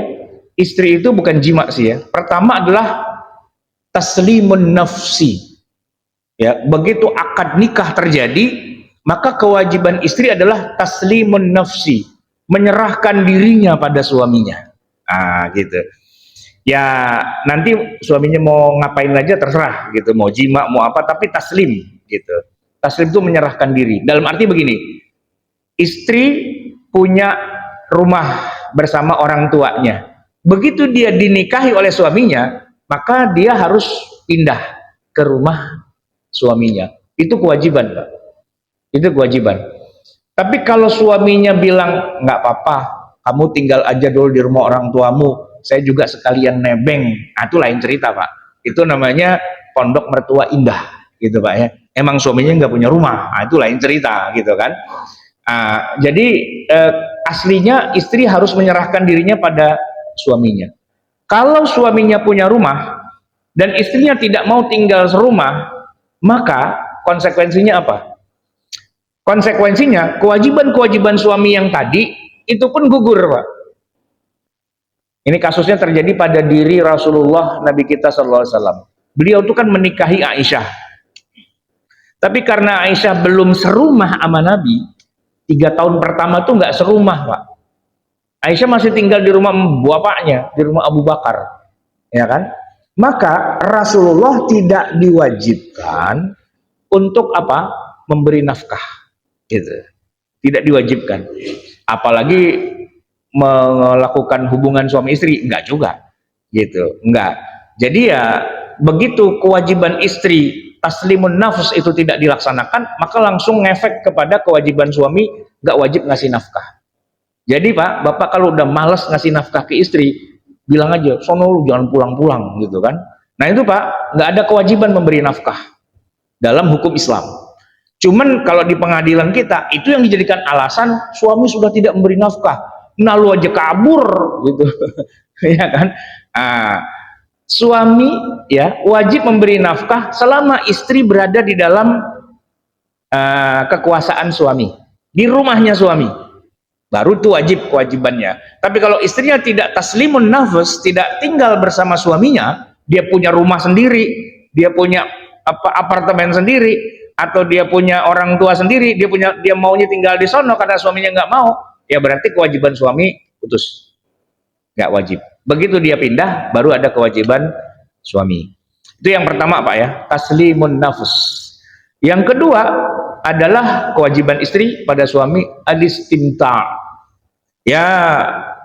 istri itu bukan jima sih ya. Pertama adalah taslimun nafsi. Ya, begitu akad nikah terjadi, maka kewajiban istri adalah taslimun nafsi, menyerahkan dirinya pada suaminya. Ah, gitu. Ya, nanti suaminya mau ngapain aja terserah gitu, mau jima, mau apa, tapi taslim gitu. Taslim itu menyerahkan diri. Dalam arti begini, istri punya rumah bersama orang tuanya. Begitu dia dinikahi oleh suaminya, maka dia harus pindah ke rumah suaminya. Itu kewajiban, Pak. Itu kewajiban. Tapi kalau suaminya bilang nggak apa-apa, kamu tinggal aja dulu di rumah orang tuamu, saya juga sekalian nebeng, nah, itu lain cerita Pak. Itu namanya pondok mertua indah, gitu Pak ya. Emang suaminya nggak punya rumah, nah, itu lain cerita, gitu kan. Jadi aslinya istri harus menyerahkan dirinya pada suaminya. Kalau suaminya punya rumah dan istrinya tidak mau tinggal serumah, maka konsekuensinya apa? Konsekuensinya kewajiban-kewajiban suami yang tadi itu pun gugur, Pak. Ini kasusnya terjadi pada diri Rasulullah Nabi kita SAW. Beliau itu kan menikahi Aisyah. Tapi karena Aisyah belum serumah sama Nabi, 3 tahun pertama tuh nggak serumah, Pak. Aisyah masih tinggal di rumah bapaknya, di rumah Abu Bakar, ya kan? Maka Rasulullah tidak diwajibkan untuk apa? Memberi nafkah, gitu. Tidak diwajibkan. Apalagi melakukan hubungan suami istri, enggak juga, gitu, enggak. Jadi ya begitu kewajiban istri taslimun nafs itu tidak dilaksanakan, maka langsung ngefek kepada kewajiban suami, enggak wajib ngasih nafkah. Jadi Pak, Bapak kalau udah males ngasih nafkah ke istri, bilang aja, sono lu jangan pulang-pulang, gitu kan. Nah itu Pak, enggak ada kewajiban memberi nafkah dalam hukum Islam. Cuman kalau di pengadilan kita, itu yang dijadikan alasan suami sudah tidak memberi nafkah. Nah lu aja kabur gitu. Ya kan, suami ya wajib memberi nafkah selama istri berada di dalam kekuasaan suami, di rumahnya suami, baru itu wajib kewajibannya. Tapi kalau istrinya tidak taslimun nafs, tidak tinggal bersama suaminya, dia punya rumah sendiri, dia punya apartemen sendiri, atau dia punya orang tua sendiri, dia maunya tinggal di sono karena suaminya nggak mau, ya berarti kewajiban suami putus, nggak wajib. Begitu dia pindah, baru ada kewajiban suami. Itu yang pertama Pak ya, taslimun nafs. Yang kedua adalah kewajiban istri pada suami alistimta. Ya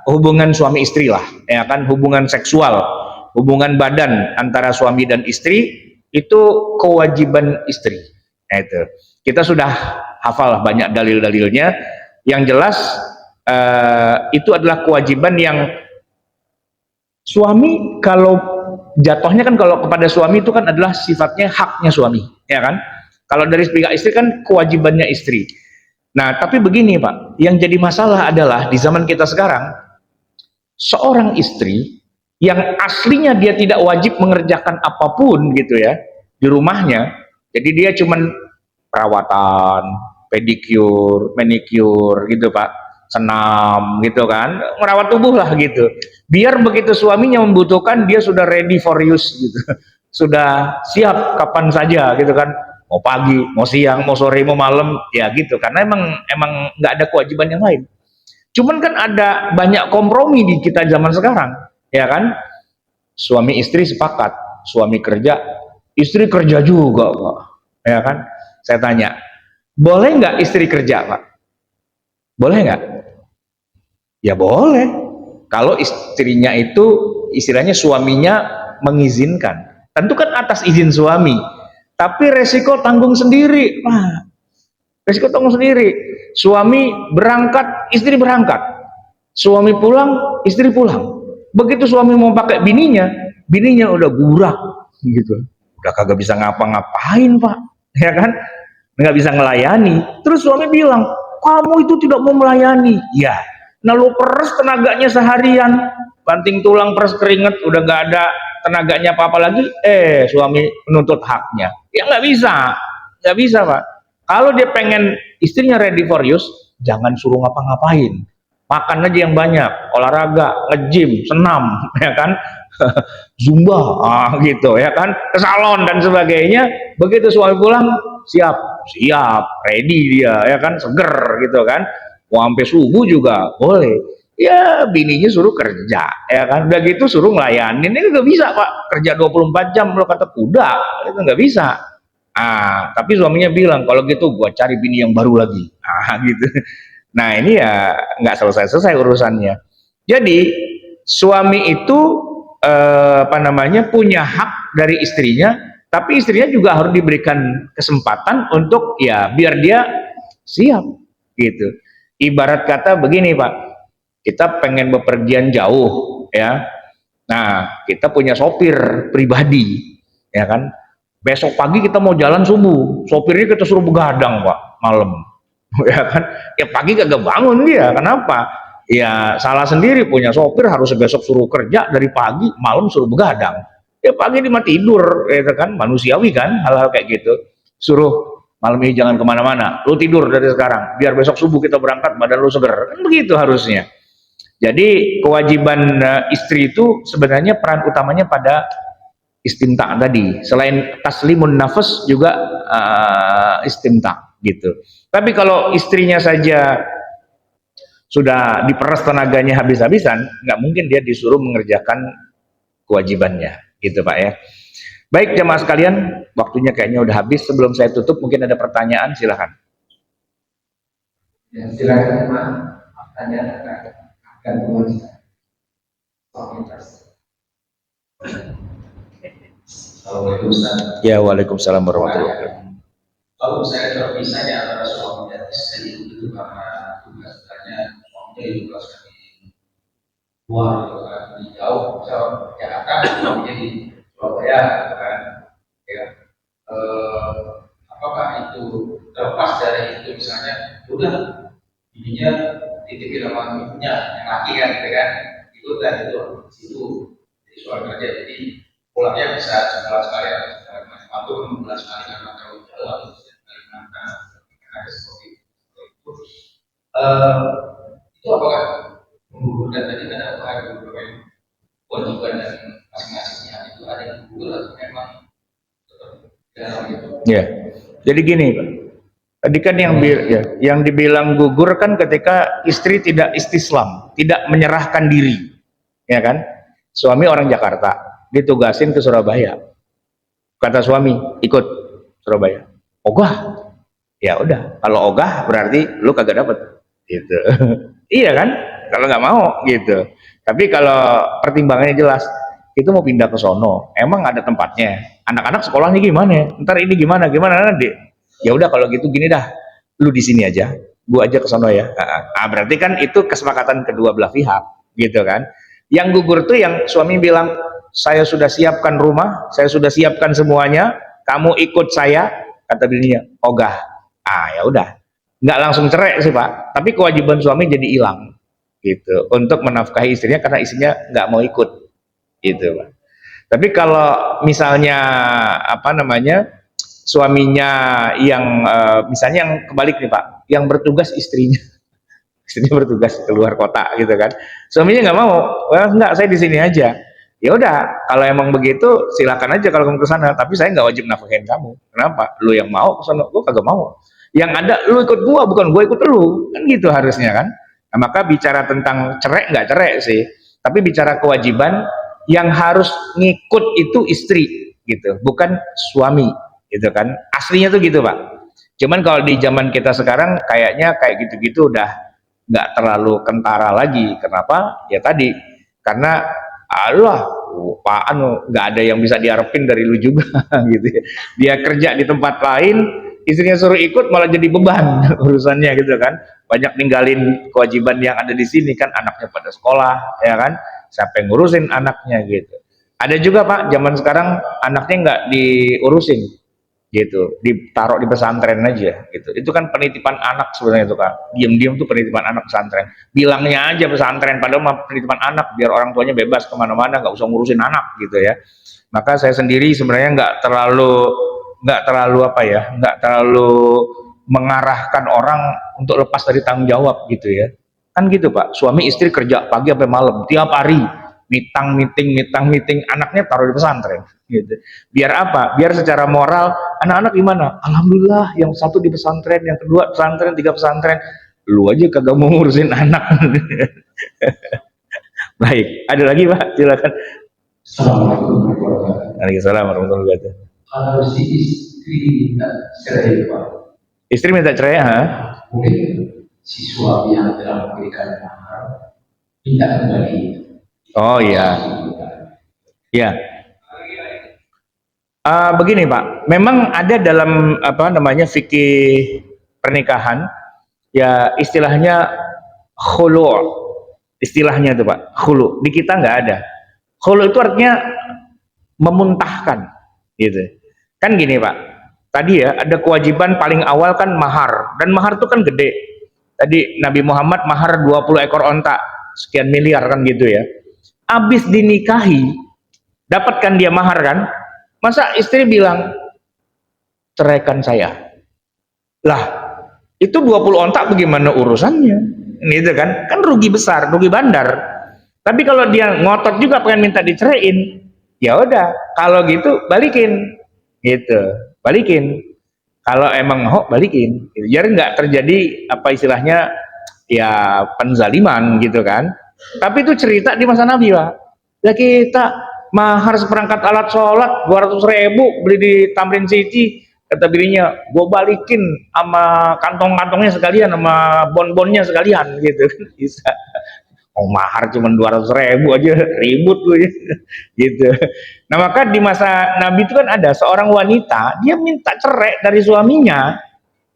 hubungan suami istri lah, ya kan, hubungan seksual, hubungan badan antara suami dan istri itu kewajiban istri. Nah, itu kita sudah hafal banyak dalil-dalilnya. Yang jelas itu adalah kewajiban yang suami kalau jatuhnya kan, kalau kepada suami itu kan adalah sifatnya haknya suami, ya kan. Kalau dari pihak istri kan kewajibannya istri. Nah, tapi begini Pak, yang jadi masalah adalah di zaman kita sekarang, seorang istri yang aslinya dia tidak wajib mengerjakan apapun gitu ya di rumahnya, jadi dia cuman perawatan, pedikur, manicure gitu Pak, senam gitu kan, merawat tubuh lah gitu. Biar begitu suaminya membutuhkan, dia sudah ready for use gitu. Sudah siap kapan saja gitu kan. Mau pagi, mau siang, mau sore, mau malam, ya gitu. Karena emang nggak ada kewajiban yang lain. Cuman kan ada banyak kompromi di kita zaman sekarang, ya kan? Suami istri sepakat, suami kerja, istri kerja juga, Pak. Ya kan? Saya tanya, boleh nggak istri kerja, Pak? Boleh nggak? Ya boleh. Kalau istrinya itu, istilahnya suaminya mengizinkan. Tentu kan atas izin suami. Tapi resiko tanggung sendiri. Wah, resiko tanggung sendiri. Suami berangkat, istri berangkat. Suami pulang, istri pulang. Begitu suami mau pakai bininya udah gurak gitu. Udah kagak bisa ngapa-ngapain, Pak. Ya kan? Nggak bisa melayani. Terus suami bilang, kamu itu tidak mau melayani. Ya, nah lu peres tenaganya seharian, banting tulang, peres keringet, udah nggak ada tenaganya apa-apa lagi, suami menuntut haknya. Ya nggak bisa Pak. Kalau dia pengen istrinya ready for use, jangan suruh ngapa-ngapain. Makan aja yang banyak, olahraga, nge-gym, senam, ya kan, zumba, gitu, ya kan, ke salon dan sebagainya. Begitu suami pulang, siap, ready dia, ya kan, seger, gitu kan. Mau sampai subuh juga boleh. Ya bininya suruh kerja, ya kan, udah gitu suruh ngelayanin. Ini nggak bisa Pak, kerja 24 jam lo kata kuda, itu nggak bisa. Tapi suaminya bilang, kalau gitu gua cari bini yang baru lagi, gitu. Nah ini ya nggak selesai urusannya. Jadi suami itu punya hak dari istrinya, tapi istrinya juga harus diberikan kesempatan untuk ya biar dia siap gitu. Ibarat kata begini Pak, kita pengen bepergian jauh ya. Nah, kita punya sopir pribadi, ya kan. Besok pagi kita mau jalan subuh, sopirnya kita suruh begadang Pak, malam. Ya kan, ya pagi kagak bangun dia, kenapa? Ya salah sendiri, punya sopir harus besok suruh kerja dari pagi, malam suruh begadang. Ya pagi dia mah tidur, ya kan, manusiawi kan hal-hal kayak gitu. Suruh malam ini jangan kemana-mana, lu tidur dari sekarang, biar besok subuh kita berangkat badan lu seger, kan begitu harusnya. Jadi kewajiban istri itu sebenarnya peran utamanya pada istimta tadi. Selain taslimun nafas juga istimta gitu. Tapi kalau istrinya saja sudah diperas tenaganya habis-habisan, nggak mungkin dia disuruh mengerjakan kewajibannya, gitu Pak ya. Baik jamaah sekalian, waktunya kayaknya udah habis. Sebelum saya tutup, mungkin ada pertanyaan, silahkan. Ya, silakan Pak. Pertanyaan akan teman. Assalamualaikum. Ya, waalaikumsalam warahmatullahi wabarakatuh. Kalau saya terpisah ya antara suami dan istri itu karena tugasnya suaminya di tugaskan di luar gitu kan, di jauh, misalnya Jakarta, suaminya di Surabaya gitu kan. Ya, apakah itu terlepas dari itu, misalnya udah ininya titipin sama ibunya yang laki kan gitu kan, itu dan itu situ jadi soal kerja, jadi pulangnya bisa sebulan sekali atau 6 bulan sekali karena terlalu jauh atau Kalimantan ada seperti itu. Itu apakah menggugurkan tadi kan ada beberapa kewajiban dan masing-masingnya itu ada yang gugur atau memang tetap dalam itu? Ya, Jadi gini Pak, tadi kan yang dibilang gugur kan ketika istri tidak istislam, tidak menyerahkan diri, ya kan? Suami orang Jakarta, ditugasin ke Surabaya. Kata suami, ikut Surabaya. Ogah, ya udah. Kalau ogah berarti lu kagak dapet, gitu. Iya kan? Kalau nggak mau, gitu. Tapi kalau pertimbangannya jelas, itu mau pindah ke sono, emang ada tempatnya. Anak-anak sekolahnya gimana? Ntar ini gimana? Gimana nanti? Ya udah kalau gitu gini dah, lu di sini aja, gua aja ke sono ya. Berarti kan itu kesepakatan kedua belah pihak, gitu kan? Yang gugur tuh yang suami bilang, saya sudah siapkan rumah, saya sudah siapkan semuanya, kamu ikut saya, kata bininya, ogah. Ya udah, nggak langsung cerai sih Pak, tapi kewajiban suami jadi hilang, gitu, untuk menafkahi istrinya karena istrinya nggak mau ikut, gitu Pak. Tapi kalau misalnya apa namanya suaminya yang misalnya yang kebalik nih Pak, yang bertugas istrinya, istrinya bertugas keluar kota gitu kan, suaminya nggak mau, well, nggak, saya di sini aja. Ya udah, kalau emang begitu silakan aja kalau kamu ke sana, tapi saya nggak wajib nafkahin kamu. Kenapa? Lu yang mau ke sana, gua kagak mau. Yang ada lu ikut gua, bukan gua ikut lu, kan gitu harusnya kan. Nah, maka bicara tentang cerai nggak cerai sih, tapi bicara kewajiban yang harus ngikut itu istri gitu, bukan suami gitu kan. Aslinya tuh gitu Pak. Cuman kalau di zaman kita sekarang kayaknya kayak gitu-gitu udah nggak terlalu kentara lagi. Kenapa? Ya tadi, karena Allah, apaan, nggak ada yang bisa diharapin dari lu juga gitu ya. Dia kerja di tempat lain, istrinya suruh ikut malah jadi beban urusannya gitu kan. Banyak ninggalin kewajiban yang ada di sini kan, anaknya pada sekolah ya kan, siapa yang ngurusin anaknya gitu. Ada juga Pak, zaman sekarang anaknya nggak diurusin gitu, ditaruh di pesantren aja gitu. Itu kan penitipan anak sebenarnya itu Kak, diam-diam tuh penitipan anak pesantren, bilangnya aja pesantren padahal mah penitipan anak, biar orang tuanya bebas kemana-mana, nggak usah ngurusin anak gitu ya. Maka saya sendiri sebenarnya nggak terlalu apa ya, nggak terlalu mengarahkan orang untuk lepas dari tanggung jawab gitu ya. Kan gitu Pak, suami istri kerja pagi sampai malam tiap hari, mitang meeting, anaknya taruh di pesantren gitu. Biar apa? Biar secara moral anak-anak gimana? Alhamdulillah, yang satu di pesantren, yang kedua pesantren, tiga pesantren. Lu aja kagak mau ngurusin anak. Baik, ada lagi Pak, silakan. Assalamualaikum warahmatullahi wabarakatuh. Waalaikumsalam warahmatullahi wabarakatuh. Kalau si istri minta cerai Pak, Istri minta cerai, ha? boleh si suami yang telah memberikan mahar minta kembali? Oh iya, ya. Begini Pak, memang ada dalam apa namanya fikih pernikahan, ya istilahnya khulu, istilahnya itu Pak, khulu. Di kita nggak ada. Khulu itu artinya memuntahkan, gitu. Kan gini Pak, tadi ya ada kewajiban paling awal kan mahar, dan mahar itu kan gede. Tadi Nabi Muhammad mahar 20 ekor onta, sekian miliar kan gitu ya. Abis dinikahi, dapatkan dia mahar kan? Masa istri bilang, ceraikan saya? Lah, itu 20 ontak bagaimana urusannya? Gitu kan? Kan rugi besar, rugi bandar. Tapi kalau dia ngotot juga pengen minta diceraiin, ya udah, kalau gitu balikin. Gitu, balikin. Kalau emang mau balikin. Gitu. Jadi nggak terjadi apa istilahnya ya penzaliman gitu kan. Tapi itu cerita di masa Nabi Pak. Ya kita mahar seperangkat alat sholat 200.000 beli di Tamrin City, kata bininya gue balikin sama kantong-kantongnya sekalian, sama bon-bonnya sekalian gitu kan. Bisa. Oh mahar cuma 200.000 aja ribut lu ya. Gitu. Nah maka di masa Nabi itu kan ada seorang wanita, dia minta cerai dari suaminya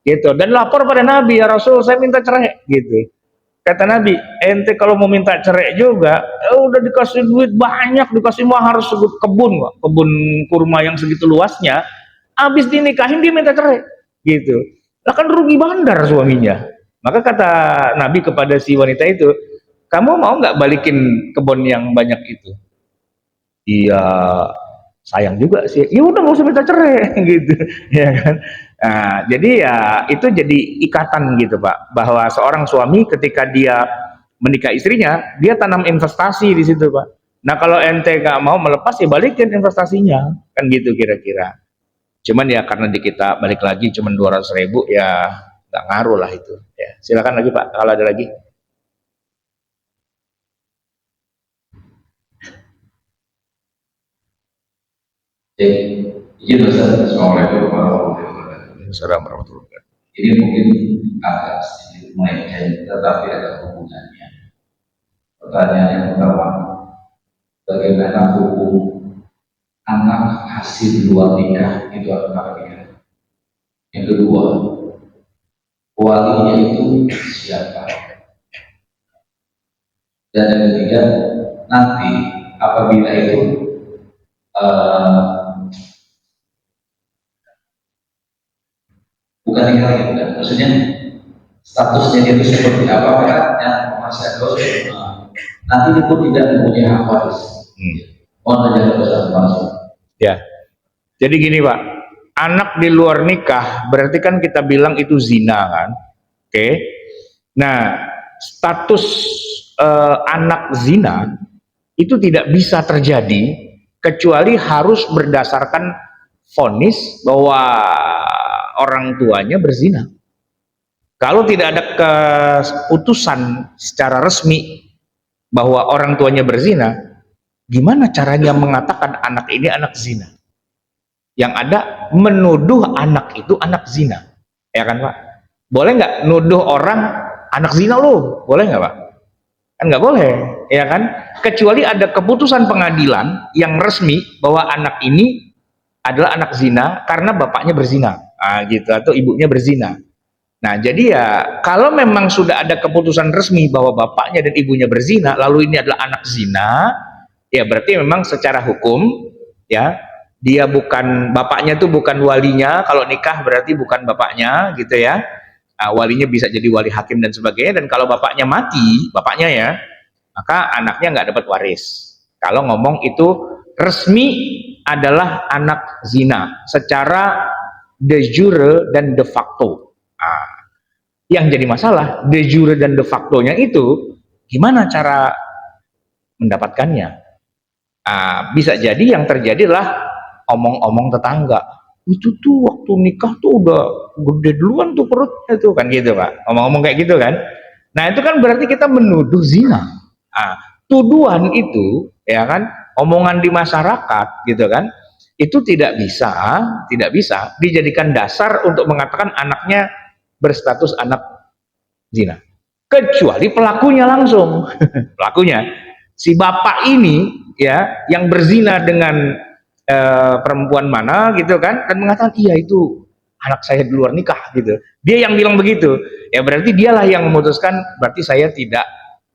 gitu, dan lapor pada Nabi, ya Rasul saya minta cerai gitu. Kata Nabi, ente kalau mau minta cerai juga, udah dikasih duit banyak, dikasih mahar kebun kurma yang segitu luasnya, habis dinikahin dia minta cerai, gitu. Lah kan rugi bandar suaminya. Maka kata Nabi kepada si wanita itu, kamu mau nggak balikin kebun yang banyak itu? Iya, sayang juga sih. Ya udah nggak usah minta cerai, gitu, ya kan? Nah, jadi ya itu jadi ikatan gitu Pak, bahwa seorang suami ketika dia menikah istrinya, dia tanam investasi di situ Pak. Nah kalau ente gak mau melepas ya balikin investasinya, kan gitu kira-kira. Cuman ya karena di kita balik lagi cuman 200.000 ya nggak ngaruh lah itu. Ya, silakan lagi Pak kalau ada lagi. Jadi, izin Ustaz, Assalamualaikum warahmatullahi wabarakatuh. Assalamualaikum warahmatullahi wabarakatuh. Ini mungkin agak sedikit melenceng, tetapi ada hubungannya. Pertanyaan yang pertama, bagaimana hukum anak hasil luar nikah itu apakah nikah? Yang kedua, walinya itu siapa? Dan yang ketiga, nanti apabila itu bukan nikah lagi, bukan. Maksudnya statusnya itu seperti apa? Karena masih ada dosa. Nanti dia pun tidak mempunyai hak waris. Mohon penjelasan langsung. Ya, jadi gini Pak, anak di luar nikah berarti kan kita bilang itu zina kan, oke? Nah, status anak zina itu tidak bisa terjadi kecuali harus berdasarkan vonis bahwa orang tuanya berzina. Kalau tidak ada keputusan secara resmi bahwa orang tuanya berzina, gimana caranya mengatakan anak ini anak zina? Yang ada menuduh anak itu anak zina, ya kan Pak? Boleh nggak nuduh orang anak zina lo? Boleh nggak Pak? Kan nggak boleh, ya kan? Kecuali ada keputusan pengadilan yang resmi bahwa anak ini adalah anak zina karena bapaknya berzina, gitu, atau ibunya berzina. Nah, jadi ya kalau memang sudah ada keputusan resmi bahwa bapaknya dan ibunya berzina, lalu ini adalah anak zina, ya berarti memang secara hukum ya dia bukan, bapaknya tuh bukan walinya. Kalau nikah berarti bukan bapaknya, gitu ya. Walinya bisa jadi wali hakim dan sebagainya. Dan kalau bapaknya mati, bapaknya ya, maka anaknya nggak dapat waris. Kalau ngomong itu resmi adalah anak zina secara de jure dan de facto. Yang jadi masalah de jure dan de factonya itu gimana cara mendapatkannya? Bisa jadi yang terjadi adalah omong-omong tetangga. Itu tuh waktu nikah tuh udah gede duluan tuh perutnya tuh, kan gitu Pak. Omong-omong kayak gitu kan. Nah, itu kan berarti kita menuduh zina. Tuduhan itu ya kan, omongan di masyarakat gitu kan, itu tidak bisa dijadikan dasar untuk mengatakan anaknya berstatus anak zina, kecuali pelakunya langsung. Pelakunya si bapak ini ya yang berzina dengan perempuan mana gitu kan, dan mengatakan iya itu anak saya di luar nikah gitu, dia yang bilang begitu, ya berarti dialah yang memutuskan, berarti saya tidak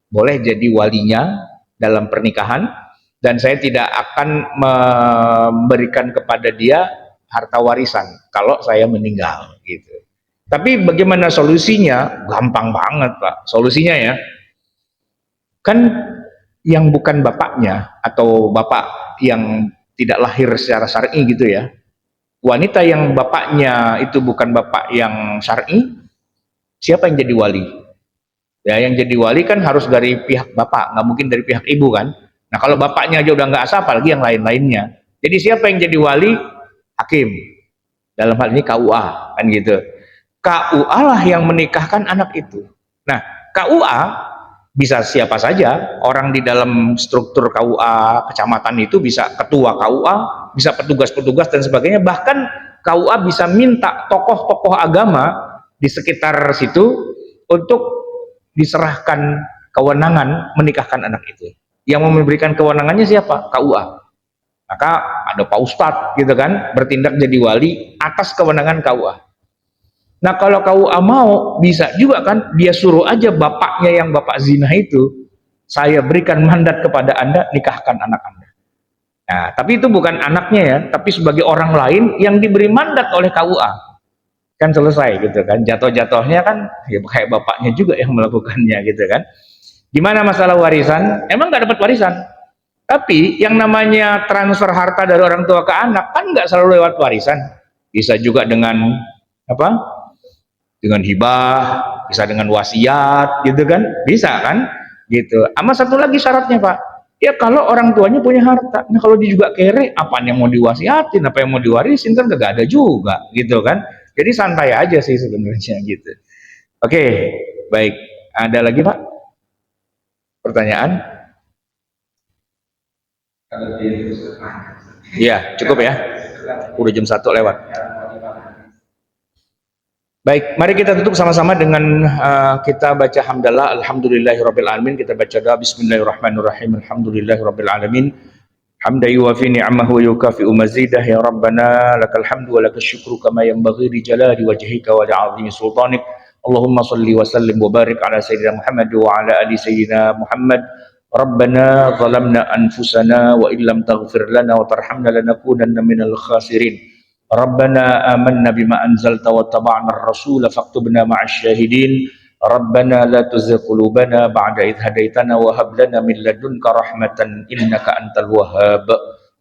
boleh jadi walinya dalam pernikahan, dan saya tidak akan memberikan kepada dia harta warisan kalau saya meninggal gitu. Tapi bagaimana solusinya? Gampang banget Pak solusinya ya. Kan yang bukan bapaknya atau bapak yang tidak lahir secara syar'i gitu ya, wanita yang bapaknya itu bukan bapak yang syar'i, siapa yang jadi wali? Ya yang jadi wali kan harus dari pihak bapak, nggak mungkin dari pihak ibu kan. Nah kalau bapaknya aja udah nggak sah, apalagi yang lain-lainnya. Jadi siapa yang jadi wali? Hakim. Dalam hal ini KUA kan gitu. KUA lah yang menikahkan anak itu. Nah, KUA bisa siapa saja, orang di dalam struktur KUA kecamatan itu bisa ketua KUA, bisa petugas-petugas dan sebagainya. Bahkan KUA bisa minta tokoh-tokoh agama di sekitar situ untuk diserahkan kewenangan menikahkan anak itu. Yang memberikan kewenangannya siapa? KUA. Maka ada Pak Ustadz gitu kan, bertindak jadi wali atas kewenangan KUA. Nah kalau KUA mau, bisa juga kan, dia suruh aja bapaknya yang bapak zina itu, saya berikan mandat kepada Anda, nikahkan anak Anda. Nah, tapi itu bukan anaknya ya, tapi sebagai orang lain yang diberi mandat oleh KUA. Kan selesai gitu kan, jatuh-jatuhnya kan ya kayak bapaknya juga yang melakukannya gitu kan. Gimana masalah warisan? Emang nggak dapat warisan. Tapi yang namanya transfer harta dari orang tua ke anak kan nggak selalu lewat warisan. Bisa juga dengan apa? Dengan hibah, bisa dengan wasiat gitu kan, bisa kan gitu. Sama satu lagi syaratnya Pak, Ya kalau orang tuanya punya harta. Nah kalau dia juga kere, apa yang mau diwasiatin, apa yang mau diwarisin kan gak ada juga, gitu kan. Jadi santai aja sih sebenarnya gitu. Oke, baik. Ada lagi Pak? Pertanyaan? Kalau dia terus Iya, cukup ya. Udah jam 1 lewat. Baik, mari kita tutup sama-sama dengan kita baca hamdalah alhamdulillahirabbil alamin. Kita baca doa bismillahirrahmanirrahim. Alhamdulillahirabbil alamin. Hamda yuwafi ni'amahu wa yukafi'u mazidah ya rabbana lakal hamdu wa lakal syukru kama yanbaghi li jalali wajhika wa li'azimi sultanik. Allahumma salli wa sallim wa barik ala sayyidina Muhammad wa ala ali sayyidina Muhammad. Rabbana zalamna anfusana wa illam taghfir lana wa tarhamna lanakunanna minal khasirin. Rabbana amanna bima anzalta wa taba'na ar-rasula faktubna ma'asy syahidin. Rabbana la tuzigh qulubana ba'da idh hadaitana wa hab lana min ladunka rahmatan innaka antal wahhab.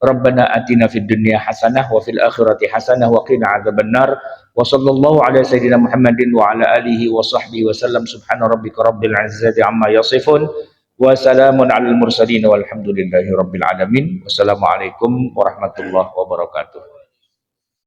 Rabbana atina fid dunya hasanah wa fil akhirati hasanah wa qina adzabannar. Wa sallallahu ala sayyidina Muhammadin wa ala alihi wa sahbihi wa sallam. Subhana rabbika rabbil izzati amma yasifun wa salamun alal mursalin walhamdulillahi rabbil alamin. Wassalamualaikum warahmatullahi wabarakatuh.